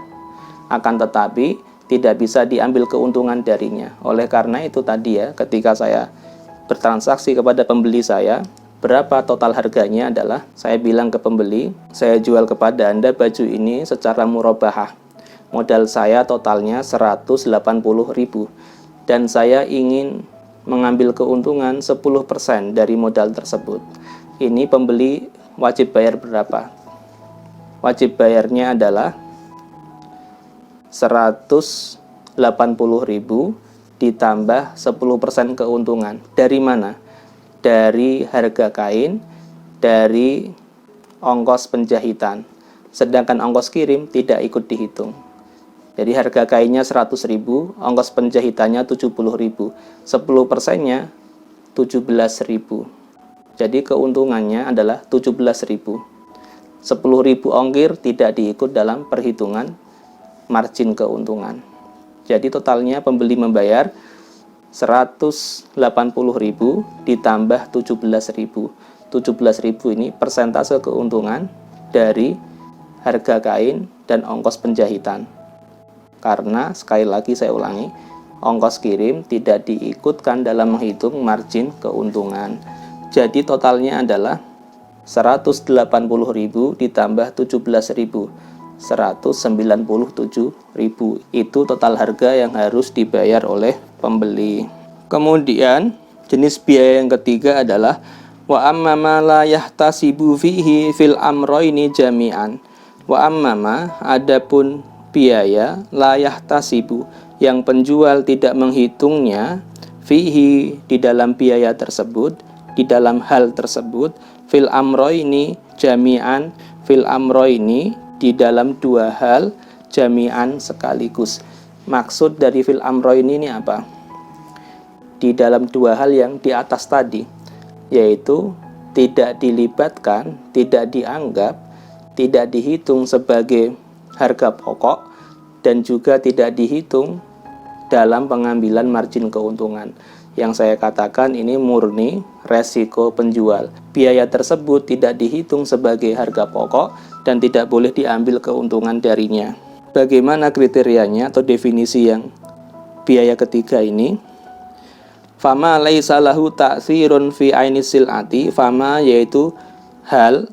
Akan tetapi tidak bisa diambil keuntungan darinya. Oleh karena itu tadi ya, ketika saya bertransaksi kepada pembeli saya, berapa total harganya adalah saya bilang ke pembeli, saya jual kepada Anda baju ini secara murabahah. Modal saya totalnya 180.000 dan saya ingin mengambil keuntungan 10% dari modal tersebut. Ini pembeli wajib bayar berapa? Wajib bayarnya adalah 180.000 ditambah 10% keuntungan. Dari mana? Dari harga kain, dari ongkos penjahitan. Sedangkan ongkos kirim tidak ikut dihitung. Jadi harga kainnya 100.000, ongkos penjahitannya 70.000. 10%-nya 17.000. Jadi keuntungannya adalah 17.000. 10.000 ongkir tidak diikut dalam perhitungan margin keuntungan. Jadi totalnya pembeli membayar 180.000 ditambah 17.000. 17.000 ini persentase keuntungan dari harga kain dan ongkos penjahitan. Karena sekali lagi saya ulangi, ongkos kirim tidak diikutkan dalam menghitung margin keuntungan. Jadi totalnya adalah 180.000 ditambah 17.000, 197.000. Itu total harga yang harus dibayar oleh pembeli. Kemudian jenis biaya yang ketiga adalah wa ammama la yahtasibu fihi fil amroini jami'an. Wa ammama, adapun biaya la yahtasibu yang penjual tidak menghitungnya fihi di dalam biaya tersebut, di dalam hal tersebut, fil amroini jami'an, fil amroini di dalam dua hal jami'an sekaligus. Maksud dari fil amroini ini apa? Di dalam dua hal yang di atas tadi, yaitu tidak dilibatkan, tidak dianggap, tidak dihitung sebagai harga pokok, dan juga tidak dihitung dalam pengambilan margin keuntungan. Yang saya katakan ini murni resiko penjual. Biaya tersebut tidak dihitung sebagai harga pokok dan tidak boleh diambil keuntungan darinya. Bagaimana kriterianya atau definisi yang biaya ketiga ini? Fama laisa lahu ta'sirun fi ainis sil'ati. Fama yaitu hal,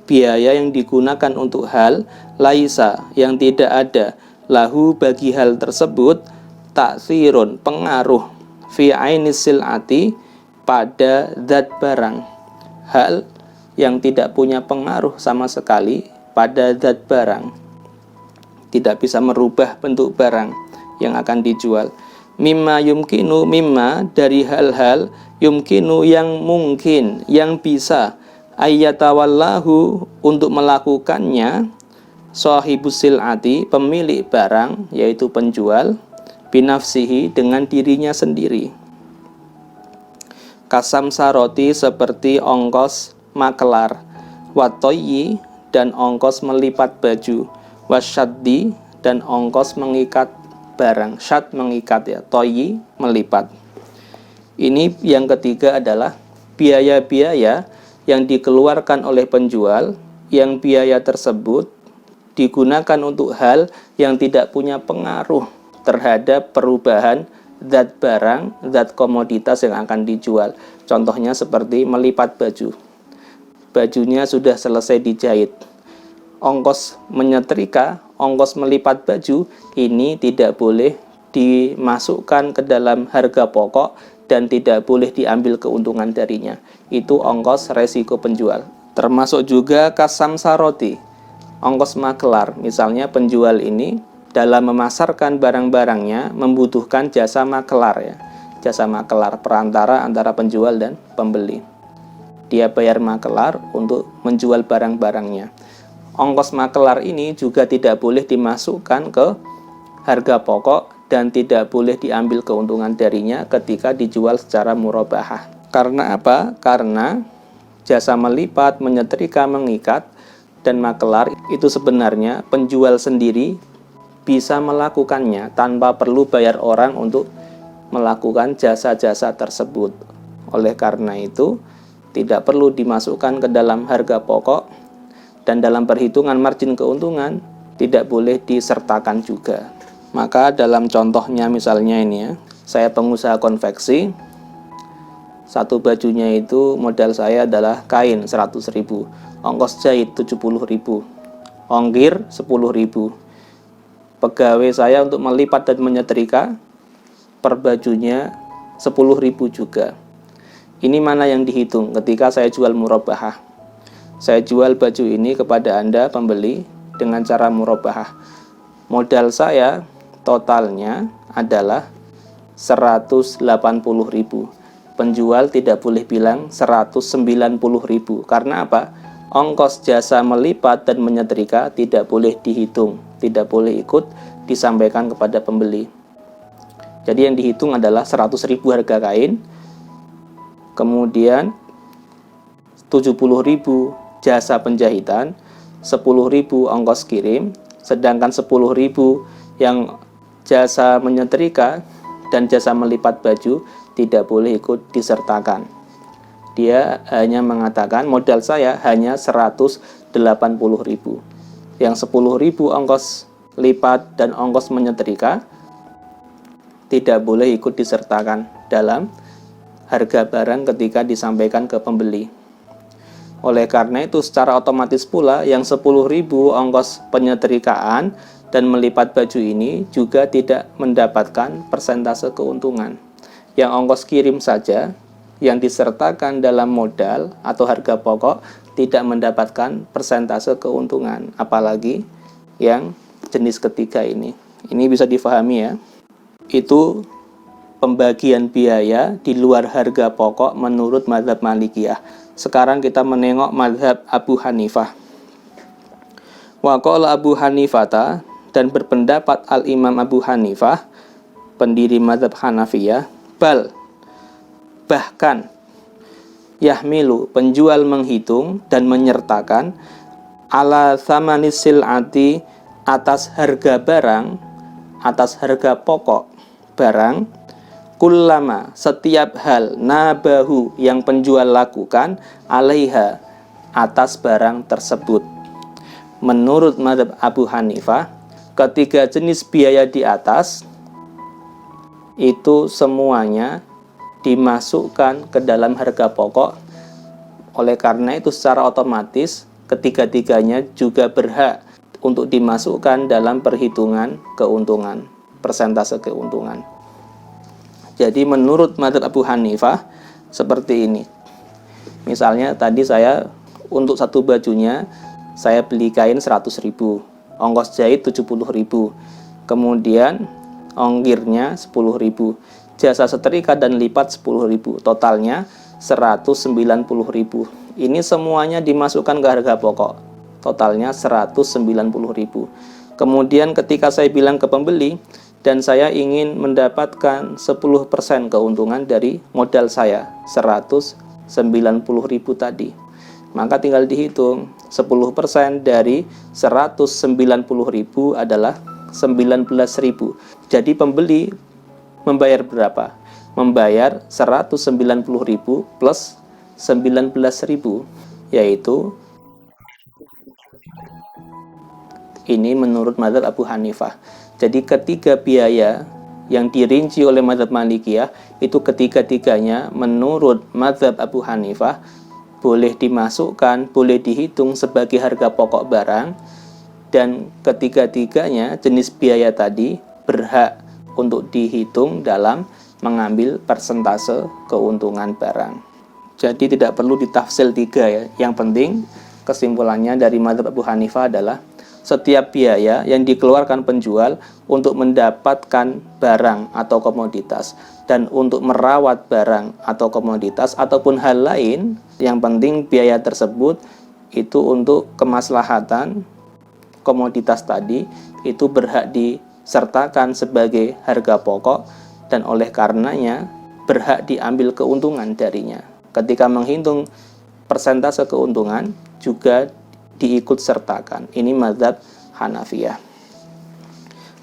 biaya yang digunakan untuk hal, laisa yang tidak ada, lahu bagi hal tersebut, ta'sirun pengaruh, fi ainis sil'ati pada zat barang. Hal yang tidak punya pengaruh sama sekali pada zat barang, tidak bisa merubah bentuk barang yang akan dijual. Mimma yumkinu, mimma dari hal-hal, yumkinu yang mungkin, yang bisa, ayyatawallahu, untuk melakukannya, shahibus sil'ati, pemilik barang yaitu penjual, binafsihi, dengan dirinya sendiri. Kasam saroti, seperti ongkos makelar, watoyi, dan ongkos melipat baju, wasyaddi, dan ongkos mengikat barang. Syad mengikat ya, toyi melipat. Ini yang ketiga adalah biaya-biaya yang dikeluarkan oleh penjual, yang biaya tersebut digunakan untuk hal yang tidak punya pengaruh terhadap perubahan zat barang, zat komoditas yang akan dijual. Contohnya seperti melipat baju. Bajunya sudah selesai dijahit. Ongkos menyetrika, ongkos melipat baju, ini tidak boleh dimasukkan ke dalam harga pokok dan tidak boleh diambil keuntungan darinya. Itu ongkos resiko penjual. Termasuk juga kasam saroti, ongkos makelar. Misalnya penjual ini dalam memasarkan barang-barangnya membutuhkan jasa makelar ya. Jasa makelar, perantara antara penjual dan pembeli. Dia bayar makelar untuk menjual barang-barangnya. Ongkos makelar ini juga tidak boleh dimasukkan ke harga pokok dan tidak boleh diambil keuntungan darinya ketika dijual secara murabahah. Karena apa? Karena jasa melipat, menyetrika, mengikat, dan makelar itu sebenarnya penjual sendiri bisa melakukannya tanpa perlu bayar orang untuk melakukan jasa-jasa tersebut. Oleh karena itu, tidak perlu dimasukkan ke dalam harga pokok, dan dalam perhitungan margin keuntungan tidak boleh disertakan juga. Maka dalam contohnya misalnya ini ya, saya pengusaha konveksi, satu bajunya itu modal saya adalah kain 100.000, ongkos jahit 70.000, ongkir 10.000. Pegawai saya untuk melipat dan menyetrika per bajunya 10.000 juga. Ini mana yang dihitung ketika saya jual murabahah? Saya jual baju ini kepada Anda pembeli dengan cara murabahah. Modal saya totalnya adalah 180.000. Penjual tidak boleh bilang 190.000. Karena apa? Ongkos jasa melipat dan menyetrika tidak boleh dihitung, tidak boleh ikut disampaikan kepada pembeli. Jadi yang dihitung adalah 100.000 harga kain, kemudian 70.000 jasa penjahitan, 10.000 ongkos kirim, sedangkan 10.000 yang jasa menyetrika dan jasa melipat baju tidak boleh ikut disertakan. Dia hanya mengatakan modal saya hanya 180.000. Yang 10.000 ongkos lipat dan ongkos menyetrika tidak boleh ikut disertakan dalam harga barang ketika disampaikan ke pembeli. Oleh karena itu secara otomatis pula yang 10.000 ongkos penyetrikaan dan melipat baju ini juga tidak mendapatkan persentase keuntungan. Yang ongkos kirim saja yang disertakan dalam modal atau harga pokok tidak mendapatkan persentase keuntungan, apalagi yang jenis ketiga ini. Ini bisa difahami ya. Itu pembagian biaya di luar harga pokok menurut mazhab Malikiyah. Sekarang kita menengok mazhab Abu Hanifah. Wa qala Abu Hanifata, dan berpendapat Al-Imam Abu Hanifah, pendiri mazhab Hanafiyah, bahkan yahmilu, penjual menghitung dan menyertakan ala tsamanis sil'ati, atas harga barang, atas harga pokok barang, kullama, setiap hal, nabahu, yang penjual lakukan, alaiha, atas barang tersebut. Menurut mazhab Abu Hanifah, ketiga jenis biaya di atas itu semuanya dimasukkan ke dalam harga pokok. Oleh karena itu secara otomatis ketiga-tiganya juga berhak untuk dimasukkan dalam perhitungan keuntungan, persentase keuntungan. Jadi menurut mazhab Abu Hanifah seperti ini. Misalnya tadi saya untuk satu bajunya saya beli kain 100.000, ongkos jahit 70.000, kemudian ongkirnya 10.000, jasa setrika dan lipat 10.000, totalnya 190.000. Ini semuanya dimasukkan ke harga pokok. Totalnya 190.000. Kemudian ketika saya bilang ke pembeli dan saya ingin mendapatkan 10% keuntungan dari modal saya 190.000 tadi, maka tinggal dihitung 10% dari 190.000 adalah 19.000. Jadi pembeli membayar berapa? Membayar 190.000 plus 19.000, yaitu ini menurut mazhab Abu Hanifah. Jadi ketiga biaya yang dirinci oleh mazhab Malikiyah itu ketiga-tiganya menurut mazhab Abu Hanifah boleh dimasukkan, boleh dihitung sebagai harga pokok barang, dan ketiga-tiganya jenis biaya tadi berhak untuk dihitung dalam mengambil persentase keuntungan barang. Jadi tidak perlu ditafsir tiga ya. Yang penting kesimpulannya dari mazhab Abu Hanifah adalah setiap biaya yang dikeluarkan penjual untuk mendapatkan barang atau komoditas dan untuk merawat barang atau komoditas ataupun hal lain, yang penting biaya tersebut itu untuk kemaslahatan komoditas tadi itu berhak disertakan sebagai harga pokok dan oleh karenanya berhak diambil keuntungan darinya. Ketika menghitung persentase keuntungan juga diikut sertakan. Ini mazhab Hanafiyah.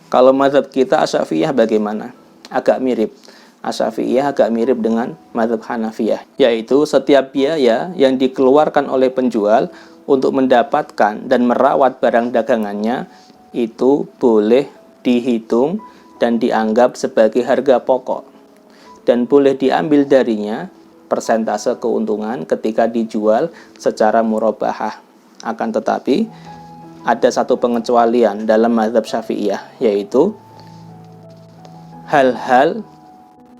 Kalau mazhab kita Asy'afiyah bagaimana? Agak mirip. Asy'afiyah agak mirip dengan mazhab Hanafiyah, yaitu setiap biaya yang dikeluarkan oleh penjual untuk mendapatkan dan merawat barang dagangannya itu boleh dihitung dan dianggap sebagai harga pokok dan boleh diambil darinya persentase keuntungan ketika dijual secara murabahah. Akan tetapi ada satu pengecualian dalam mazhab Syafi'iyah, yaitu hal-hal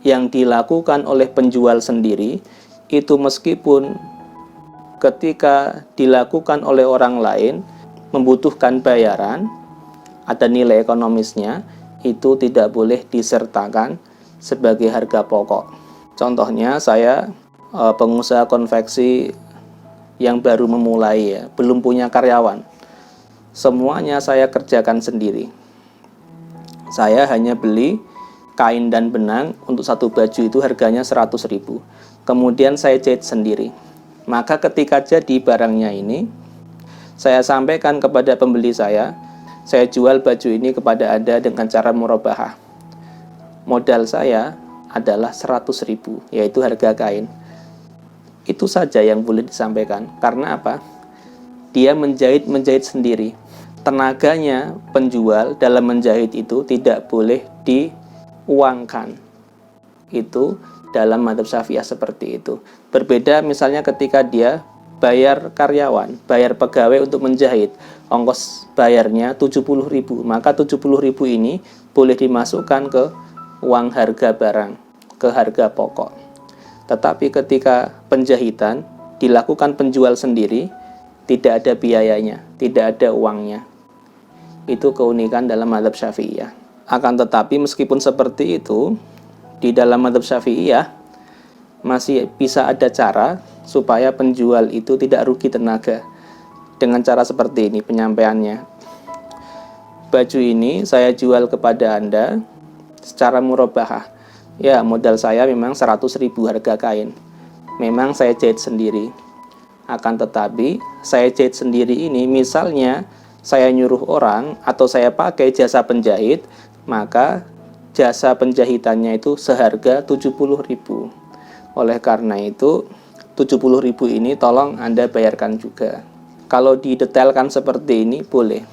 yang dilakukan oleh penjual sendiri itu meskipun ketika dilakukan oleh orang lain membutuhkan bayaran, ada nilai ekonomisnya, itu tidak boleh disertakan sebagai harga pokok. Contohnya saya pengusaha konveksi yang baru memulai ya, belum punya karyawan. Semuanya saya kerjakan sendiri. Saya hanya beli kain dan benang untuk satu baju itu harganya 100.000. Kemudian saya jahit sendiri. Maka ketika jadi barangnya ini, saya sampaikan kepada pembeli saya jual baju ini kepada Anda dengan cara murabahah. Modal saya adalah 100.000, yaitu harga kain. Itu saja yang boleh disampaikan. Karena apa? Dia menjahit sendiri. Tenaganya penjual dalam menjahit itu tidak boleh diuangkan. Itu dalam mazhab Syafi'iyah seperti itu. Berbeda misalnya ketika dia bayar karyawan, bayar pegawai untuk menjahit, ongkos bayarnya 70.000, maka 70.000 ini boleh dimasukkan ke uang harga barang, ke harga pokok. Tetapi ketika penjahitan dilakukan penjual sendiri, tidak ada biayanya, tidak ada uangnya. Itu keunikan dalam mazhab Syafi'iyah. Akan tetapi meskipun seperti itu, di dalam mazhab Syafi'iyah masih bisa ada cara supaya penjual itu tidak rugi tenaga. Dengan cara seperti ini penyampaiannya. Baju ini saya jual kepada Anda secara murabahah. Ya, modal saya memang 100.000 harga kain. Memang saya jahit sendiri. Akan tetapi saya jahit sendiri ini, misalnya saya nyuruh orang atau saya pakai jasa penjahit, maka jasa penjahitannya itu seharga 70.000. Oleh karena itu 70.000 ini tolong Anda bayarkan juga. Kalau didetailkan seperti ini boleh.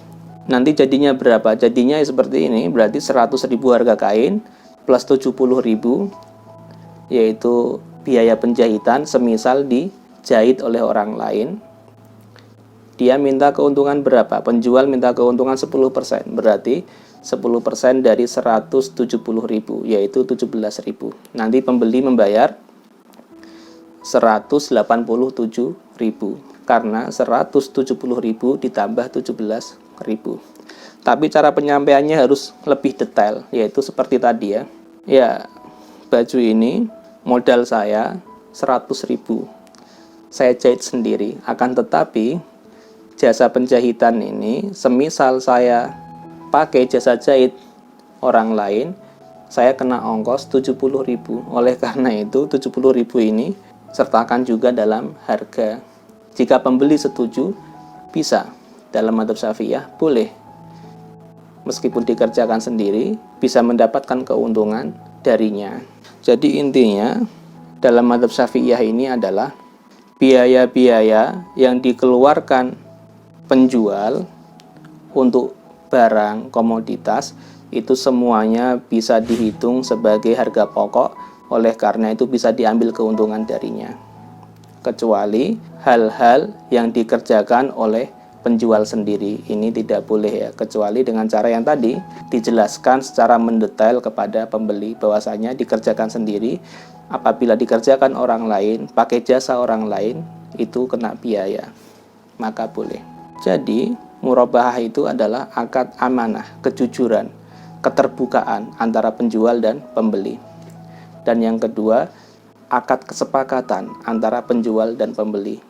Nanti jadinya berapa? Jadinya seperti ini, berarti 100.000 harga kain plus 70.000, yaitu biaya penjahitan semisal dijahit oleh orang lain. Dia minta keuntungan berapa? Penjual minta keuntungan 10%, berarti 10% dari 170.000, yaitu 17.000. Nanti pembeli membayar 187.000 karena 170.000 ditambah 17.000. Tapi cara penyampaiannya harus lebih detail, yaitu seperti tadi ya. Ya, baju ini modal saya 100.000. saya jahit sendiri. Akan tetapi jasa penjahitan ini, semisal saya pakai jasa jahit orang lain, saya kena ongkos 70.000. Oleh karena itu 70.000 ini sertakan juga dalam harga. Jika pembeli setuju, bisa. Dalam madzhab Syafi'iyah boleh. Meskipun dikerjakan sendiri, bisa mendapatkan keuntungan darinya. Jadi intinya dalam madzhab Syafi'iyah ini adalah biaya-biaya yang dikeluarkan penjual untuk barang komoditas itu semuanya bisa dihitung sebagai harga pokok, oleh karena itu bisa diambil keuntungan darinya. Kecuali hal-hal yang dikerjakan oleh penjual sendiri, ini tidak boleh ya, kecuali dengan cara yang tadi dijelaskan secara mendetail kepada pembeli bahwasanya dikerjakan sendiri. Apabila dikerjakan orang lain, pakai jasa orang lain, itu kena biaya, maka boleh. Jadi murabahah itu adalah akad amanah, kejujuran, keterbukaan antara penjual dan pembeli. Dan yang kedua, akad kesepakatan antara penjual dan pembeli.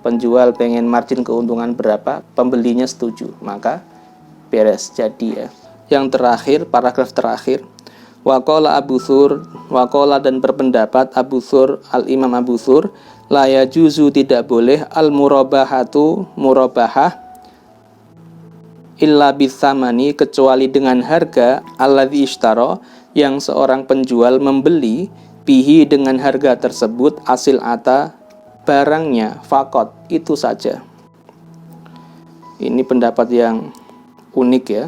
Penjual pengen margin keuntungan berapa, pembelinya setuju, maka beres, jadi ya. Yang terakhir, paragraf terakhir, waqala Abu Thur, waqala dan berpendapat Abu Thur, al-Imam Abu Thur, la yajuzu tidak boleh al-murabahatu murabahah illa bithamani kecuali dengan harga alladzi ishtara yang seorang penjual membeli bihi dengan harga tersebut asil ata barangnya fakot, itu saja. Ini pendapat yang unik ya.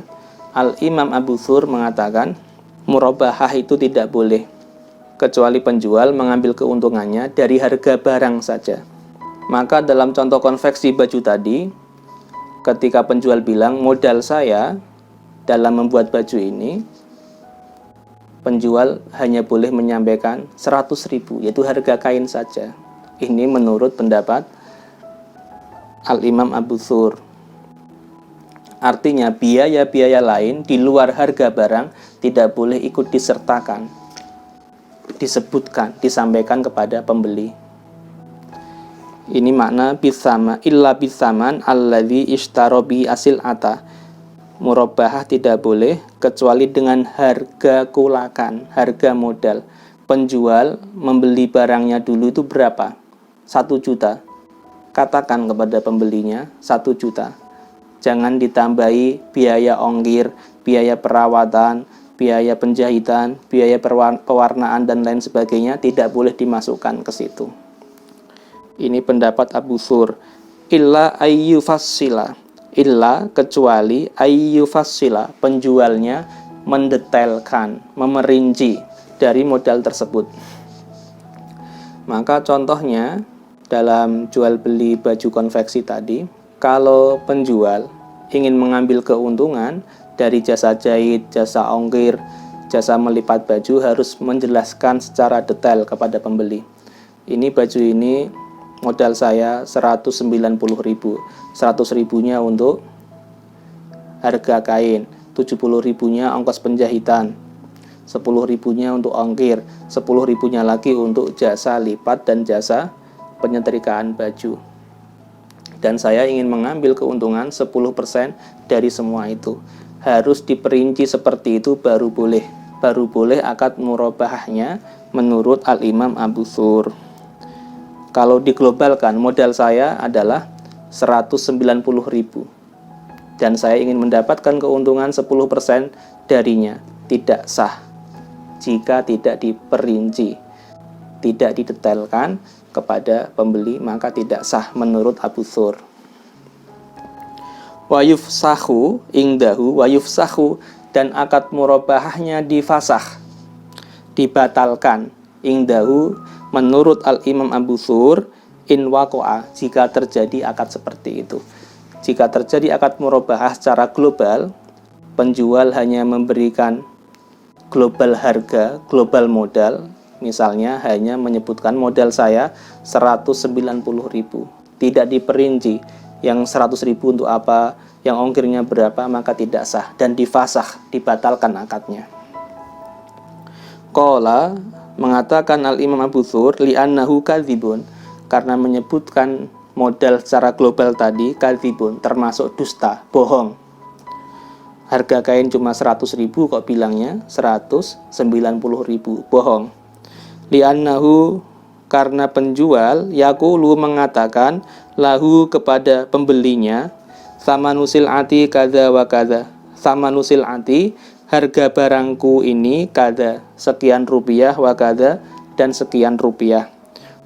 Al-Imam Abu Thur mengatakan murabahah itu tidak boleh kecuali penjual mengambil keuntungannya dari harga barang saja. Maka dalam contoh konveksi baju tadi, ketika penjual bilang modal saya dalam membuat baju ini, penjual hanya boleh menyampaikan 100.000, yaitu harga kain saja. Ini menurut pendapat Al-Imam Abu Thur. Artinya biaya-biaya lain di luar harga barang tidak boleh ikut disertakan, disebutkan, disampaikan kepada pembeli. Ini makna bisama illa bisaman alladzi ishtara bi asil ata. Murabahah tidak boleh kecuali dengan harga kulakan, harga modal. Penjual membeli barangnya dulu itu berapa? 1 juta. Katakan kepada pembelinya 1 juta. Jangan ditambahi biaya ongkir, biaya perawatan, biaya penjahitan, biaya pewarnaan dan lain sebagainya, tidak boleh dimasukkan ke situ. Ini pendapat Abu Thur. Illa ayyufassila, illa kecuali ayyufassila, penjualnya mendetailkan, memerinci dari modal tersebut. Maka contohnya dalam jual beli baju konveksi tadi, kalau penjual ingin mengambil keuntungan dari jasa jahit, jasa ongkir, jasa melipat baju, harus menjelaskan secara detail kepada pembeli. Ini baju ini modal saya 190.000, 100.000-nya untuk harga kain, 70.000-nya ongkos penjahitan, 10.000-nya untuk ongkir, 10.000-nya lagi untuk jasa lipat dan jasa penyetrikaan baju. Dan saya ingin mengambil keuntungan 10% dari semua itu. Harus diperinci seperti itu baru boleh. Baru boleh akad murabahahnya menurut Al-Imam Abu Thur. Kalau diglobalkan, modal saya adalah 190.000 dan saya ingin mendapatkan keuntungan 10% darinya. Tidak sah jika tidak diperinci, tidak didetailkan kepada pembeli, maka tidak sah menurut Abu Thur. Wa yufsahu ingdahu, wa yufsahu, dan akad murabahahnya difasah, dibatalkan, ingdahu menurut Al-Imam Abu Thur, in waqa'a, jika terjadi akad seperti itu. Jika terjadi akad murabahah secara global, penjual hanya memberikan global harga, global modal, misalnya hanya menyebutkan modal saya 190.000, tidak diperinci yang 100.000 untuk apa, yang ongkirnya berapa, maka tidak sah dan difasah, dibatalkan akadnya. Qala, mengatakan Al-Imam Abu Thur, li'annahu kadzibun, karena menyebutkan modal secara global tadi, kadzibun, termasuk dusta, bohong. Harga kain cuma 100.000 kok bilangnya 190.000, bohong. Li'annahu, karena penjual yaqulu mengatakan lahu kepada pembelinya, samanusil ati kada wa kada, samanusil ati, harga barangku ini kada, sekian rupiah, wa kada, dan sekian rupiah.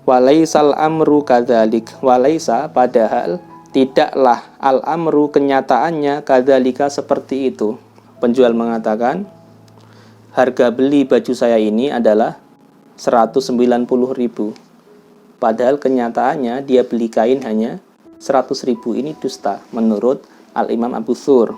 Walaisal amru kadzalik, walaisa, padahal tidaklah al amru, kenyataannya, kadzalika, seperti itu. Penjual mengatakan harga beli baju saya ini adalah 190.000, padahal kenyataannya dia beli kain hanya 100.000. Ini dusta menurut Al-Imam Abu Thur.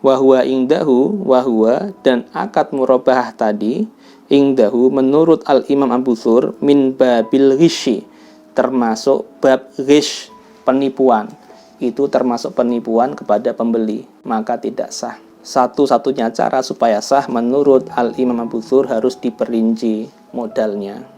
Wahwa ingdahu, wahwa, dan akad murabahah tadi, ingdahu menurut Al-Imam Abu Thur, min babil ghishi, termasuk bab ghish, penipuan. Itu termasuk penipuan kepada pembeli, maka tidak sah. Satu-satunya cara supaya sah menurut Al-Imam Abu Thur harus diperinci modalnya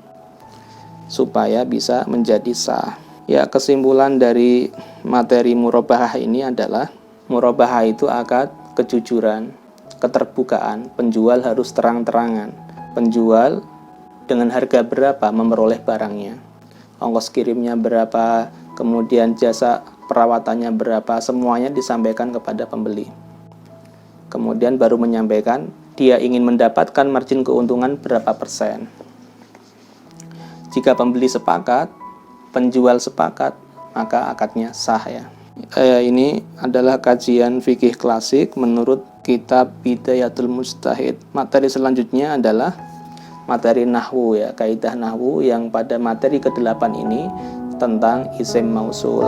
supaya bisa menjadi sah. Ya, kesimpulan dari materi murabahah ini adalah murabahah itu akad kejujuran, keterbukaan. Penjual harus terang-terangan. Penjual dengan harga berapa memperoleh barangnya, ongkos kirimnya berapa, kemudian jasa perawatannya berapa, semuanya disampaikan kepada pembeli. Kemudian baru menyampaikan dia ingin mendapatkan margin keuntungan berapa persen. Jika pembeli sepakat, penjual sepakat, maka akadnya sah ya. Ini adalah kajian fikih klasik menurut kitab Bidayatul Mujtahid. Materi selanjutnya adalah materi nahwu ya, kaidah nahwu yang pada materi ke-8 ini tentang isim mausul.